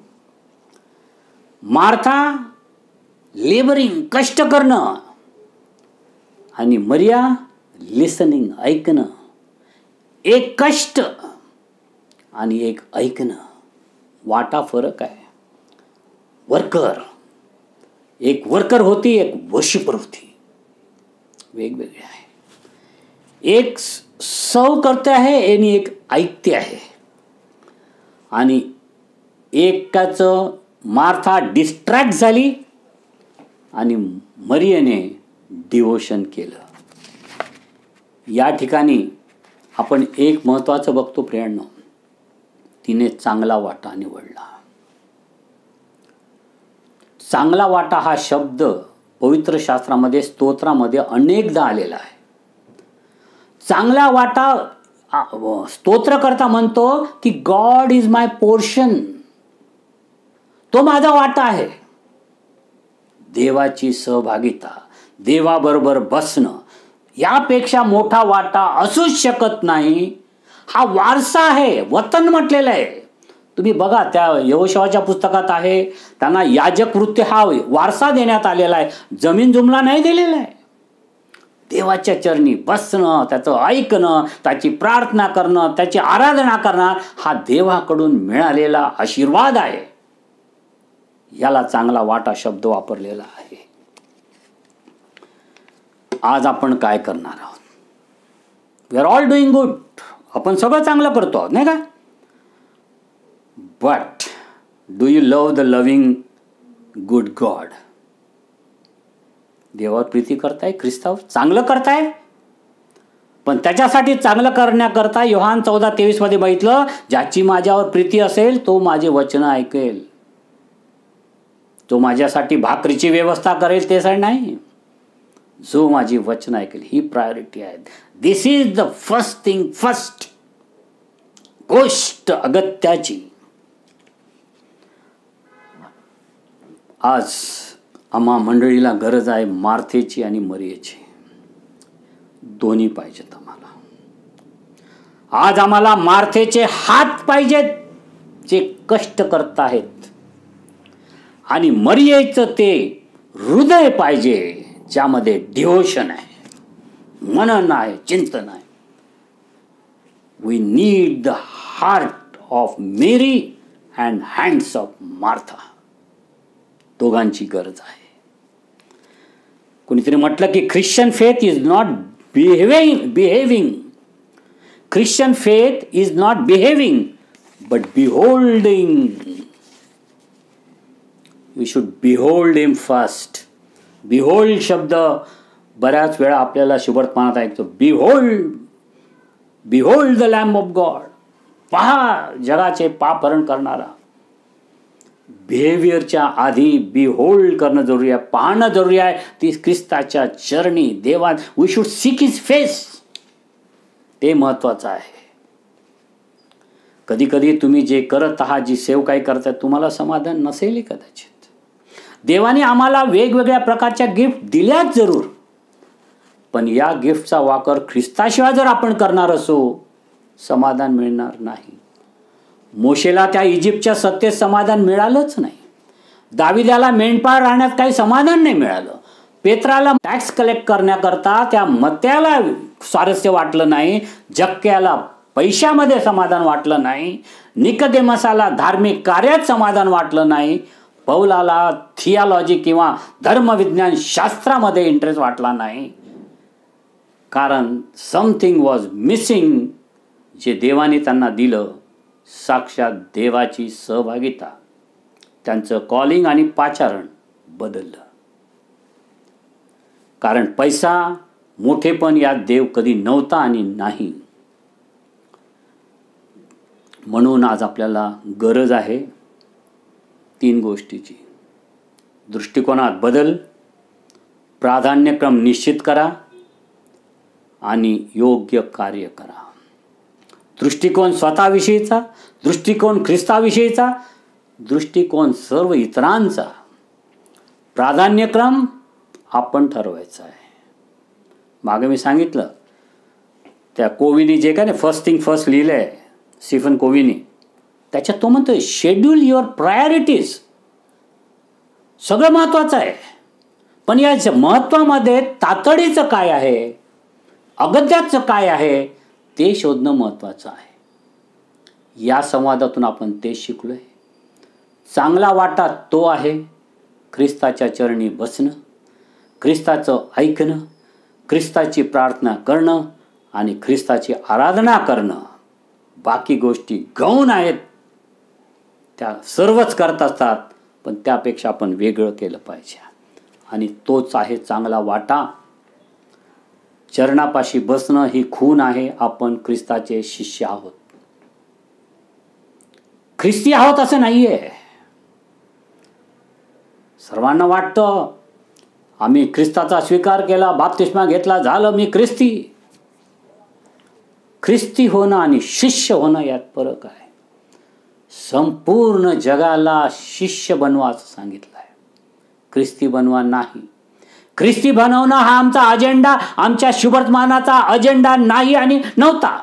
मार्था लेबरिंग, कष्ट करणं, आणि मरिया लिसनिंग, ऐकणं. एक कष्ट आणि एक ऐकणं, वाटा फरक आहे. वर्कर, एक वर्कर होती, एक वर्शिपर होती, वेगवेगळे आहे. एक सर्व करते आहे आणि एक ऐकते आहे. आणि एकाचं मार्था डिस्ट्रॅक्ट झाली आणि मरियाने डिवोशन केलं. या ठिकाणी आपण एक महत्त्वाचं बघतो प्रियांनो, तिने चांगला वाटा निवडला. चांगला वाटा हा शब्द पवित्र शास्त्रामध्ये, स्तोत्रामध्ये अनेकदा आलेला आहे. चांगला वाटा स्तोत्रकर्ता म्हणतो की गॉड इज माय पोर्शन, तो माझा वाटा आहे. देवाची सहभागिता, देवाबरोबर बसणं, यापेक्षा मोठा वाटा असूच शकत नाही. हा वारसा आहे, वतन म्हटलेलं आहे. तुम्ही बघा, त्या यहोशुआच्या पुस्तकात आहे, त्यांना याजक वृत्ती हा वारसा देण्यात आलेला आहे, जमीन जुमला नाही दिलेला आहे. देवाच्या चरणी बसणं, त्याचं ऐकणं, त्याची प्रार्थना करणं, त्याची आराधना करणं, हा देवाकडून मिळालेला आशीर्वाद आहे. याला चांगला वाटा शब्द वापरलेला आहे. आज आपण काय करणार आहोत? We are all doing good. आपण सगळं चांगलं करतो आहोत, नाही का? But do you love the loving good God? देवावर प्रीती करताय, ख्रिस्तावर चांगलं करताय. पण त्याच्यासाठी चांगलं करण्याकरता योहान 14:23 मध्ये बघितलं, ज्याची माझ्यावर प्रीती असेल तो माझे वचन ऐकेल, तो माझ्यासाठी भाकरीची व्यवस्था करेल, ते नाही, जो माझी वचन ऐकेल. ही प्रायोरिटी आहे. This is the first thing, first गोष्ट अगत्याची. आज आम्हा मंडळीला गरज आहे मार्थेची आणि मरियेची. दोन्ही पाहिजेत आम्हाला. आज आम्हाला मार्थेचे हात पाहिजेत, जे कष्ट करत आहेत, आणि मरियेचं ते हृदय पाहिजे, ज्यामध्ये डिव्होशन आहे, मनन आहे, चिंतन आहे. We need the heart of Mary and hands of Martha. दोघांची गरज आहे. कोणीतरी म्हटलं की Christian faith is not behaving. Christian faith is not behaving but beholding. We should behold him first. Behold शब्द बऱ्याच वेळा आपल्याला शुभवर्तमानात ऐकतो. Behold the lamb of God. पहा जगाचे पाप हरण करणारा. बिहेवियरच्या आधी बिहोल्ड करणं जरुरी आहे, पाहणं जरुरी आहे. ती ख्रिस्ताच्या चरणी, देवा. We should seek his face. ते महत्त्वाचं आहे. कधी कधी तुम्ही जे करत आहात, जी सेवकाई करताय, तुम्हाला समाधान नसेलही कदाचित. देवाने आम्हाला वेगवेगळ्या प्रकारच्या गिफ्ट दिल्याच जरूर, पण या गिफ्टचा वापर ख्रिस्ताशिवाय जर आपण करणार असो, समाधान मिळणार नाही. मोशेला त्या इजिप्तच्या सत्तेत समाधान मिळालंच नाही. दाविदाला मेंढपाळ राहण्यात काही समाधान नाही मिळालं. पेत्राला टॅक्स कलेक्ट करण्याकरता त्या मत्याला स्वारस्य वाटलं नाही. जक्क्याला पैशामध्ये समाधान वाटलं नाही. निकोदेमसाला धार्मिक कार्यात समाधान वाटलं नाही. पौलाला थिओलॉजी किंवा धर्मविज्ञान शास्त्रामध्ये इंटरेस्ट वाटला नाही. कारण समथिंग वॉज मिसिंग. जे देवाने त्यांना दिलं, साक्षात देवाची सहभागिता, त्यांचं कॉलिंग आणि पाचारण बदललं. कारण पैसा, मोठेपण यात देव कधी नव्हता आणि नाही. म्हणून आज आपल्याला गरज आहे 3 गोष्टीची. दृष्टिकोनात बदल, प्राधान्यक्रम निश्चित करा आणि योग्य कार्य करा. दृष्टिकोन स्वतःविषयीचा, दृष्टिकोन ख्रिस्ताविषयीचा, दृष्टिकोन सर्व इतरांचा. प्राधान्यक्रम आपण ठरवायचा आहे. मागे मी सांगितलं, त्या कोविनी जे काय फर्स्ट थिंग फर्स्ट लिहिलं आहे, स्टीफन कोविनी, त्याच्यात तो म्हणतो शेड्यूल युअर प्रायोरिटीज. सगळं महत्त्वाचं आहे, पण या महत्त्वामध्ये तातडीचं काय आहे, अगत्याचं काय आहे, ते शोधणं महत्त्वाचं आहे. या संवादातून आपण ते शिकलोय. चांगला वाटा तो आहे ख्रिस्ताच्या चरणी बसणं, ख्रिस्ताचं ऐकणं, ख्रिस्ताची प्रार्थना करणं आणि ख्रिस्ताची आराधना करणं. बाकी गोष्टी गौण आहेत, त्या सर्वच करत असतात, पण त्यापेक्षा आपण वेगळं केलं पाहिजे. आणि तोच आहे चांगला वाटा. चरणापाशी बसणं ही खूण आहे. आपण ख्रिस्ताचे शिष्य आहोत, ख्रिस्ती आहोत असं नाहीये. सर्वांना वाटतं आम्ही ख्रिस्ताचा स्वीकार केला, बाप्तिस्मा घेतला, झालं मी ख्रिस्ती. ख्रिस्ती होणं आणि शिष्य होणं यात फरक आहे. संपूर्ण जगाला शिष्य बनवा असं सांगितलं आहे, ख्रिस्ती बनवा नाही. ख्रिस्ती बनवणं हा आमचा अजेंडा, आमच्या शुभवर्तमानाचा अजेंडा नाही आणि नव्हता.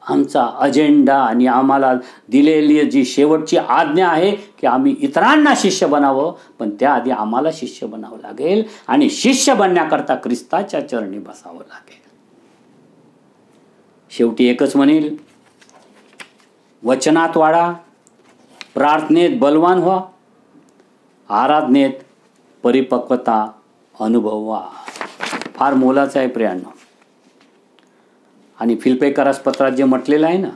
आमचा अजेंडा आणि आम्हाला दिलेली जी शेवटची आज्ञा आहे की आम्ही इतरांना शिष्य बनावं, पण त्याआधी आम्हाला शिष्य बनावं लागेल आणि शिष्य बनण्याकरता ख्रिस्ताच्या चरणी बसावं लागेल. शेवटी एकच म्हणेल, वचनात वाढा, प्रार्थनेत बलवान व्हा, आराधनेत परिपक्वता अनुभवा. फार मोलाचं आहे प्रियांनो. आणि फिलिप्पियरास पत्रात जे म्हटलेलं आहे ना,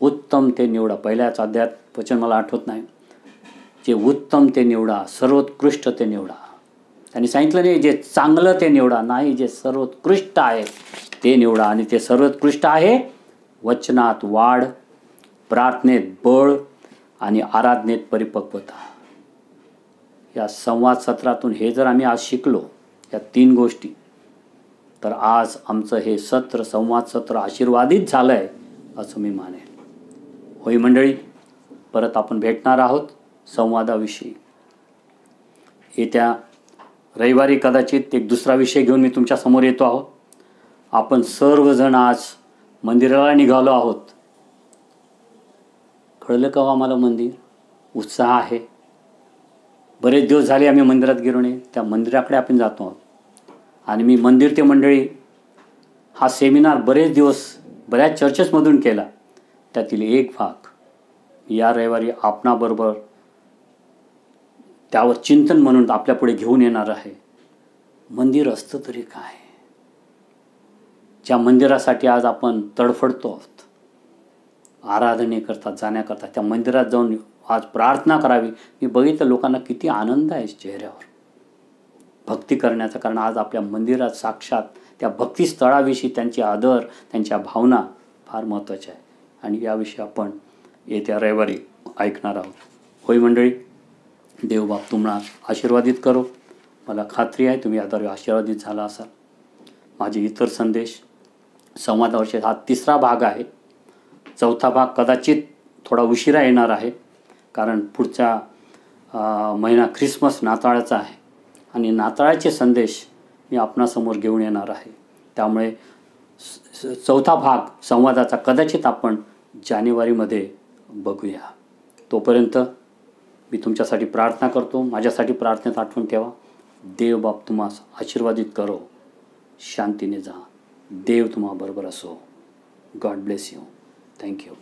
उत्तम ते निवडा. पहिल्याच अध्यायात वचन मला आठवत नाही, जे उत्तम ते निवडा, सर्वोत्कृष्ट ते निवडा. त्यांनी सांगितलं नाही जे चांगलं ते निवडा, नाही, जे सर्वोत्कृष्ट आहे ते निवडा. आणि ते सर्वोत्कृष्ट आहे वचनात वाढ, प्रार्थनेत बळ आणि आराधनेत परिपक्वता. या संवाद सत्रातून हे जर आम्ही आज शिकलो, या 3 गोष्टी, तर आज आमचं हे सत्र, संवाद सत्र आशीर्वादित झालं आहे असं मी मानेन. होय मंडळी, परत आपण भेटणार आहोत संवादाविषयी. येत्या रविवारी कदाचित एक दुसरा विषय घेऊन मी तुमच्या समोर येतो आहोत. आपण सर्वजण आज मंदिराला निघालो आहोत. कळलं का आम्हाला मंदिर? उत्साह आहे. बरेच दिवस झाले आम्ही मंदिरात गेलो नाही, त्या मंदिराकडे आपण जातो आहोत. आणि मी मंदिर ते मंडळी हा सेमिनार बरेच दिवस बऱ्याच चर्चेसमधून केला. त्यातील एक भाग या रविवारी आपणाबरोबर त्यावर चिंतन म्हणून आपल्यापुढे घेऊन येणार आहे. मंदिर असतं तरी काय, ज्या मंदिरासाठी आज आपण तडफडतो आहोत आराधनेकरता जाण्याकरता, त्या मंदिरात जाऊन आज प्रार्थना करावी. मी बघितलं लोकांना किती आनंद आहे चेहऱ्यावर भक्ती करण्याचा. कारण आज आपल्या मंदिरात साक्षात त्या भक्तिस्थळाविषयी त्यांची आदर, त्यांच्या भावना फार महत्त्वाच्या आहे. आणि याविषयी आपण येत्या रविवारी ऐकणार आहोत. होय मंडळी, देवबाप तुम्हाला आशीर्वादित करो. मला खात्री आहे तुम्ही याद्वारे आशीर्वादित झाला असाल. माझे इतर संदेश संवादावरचे हा 3रा भाग आहे. 4था भाग कदाचित थोडा उशिरा येणार आहे, कारण पुढचा महिना ख्रिसमस नाताळाचा आहे आणि नाताळाचे संदेश मी आपणासमोर घेऊन येणार आहे. त्यामुळे 4था भाग संवादाचा कदाचित आपण जानेवारीमध्ये बघूया. तोपर्यंत मी तुमच्यासाठी प्रार्थना करतो. माझ्यासाठी प्रार्थनेत आठवण ठेवा. देव बाप तुम्हास आशीर्वादित करो. शांतीने जा. देव तुम्हा बरोबर असो. God bless you. थँक्यू.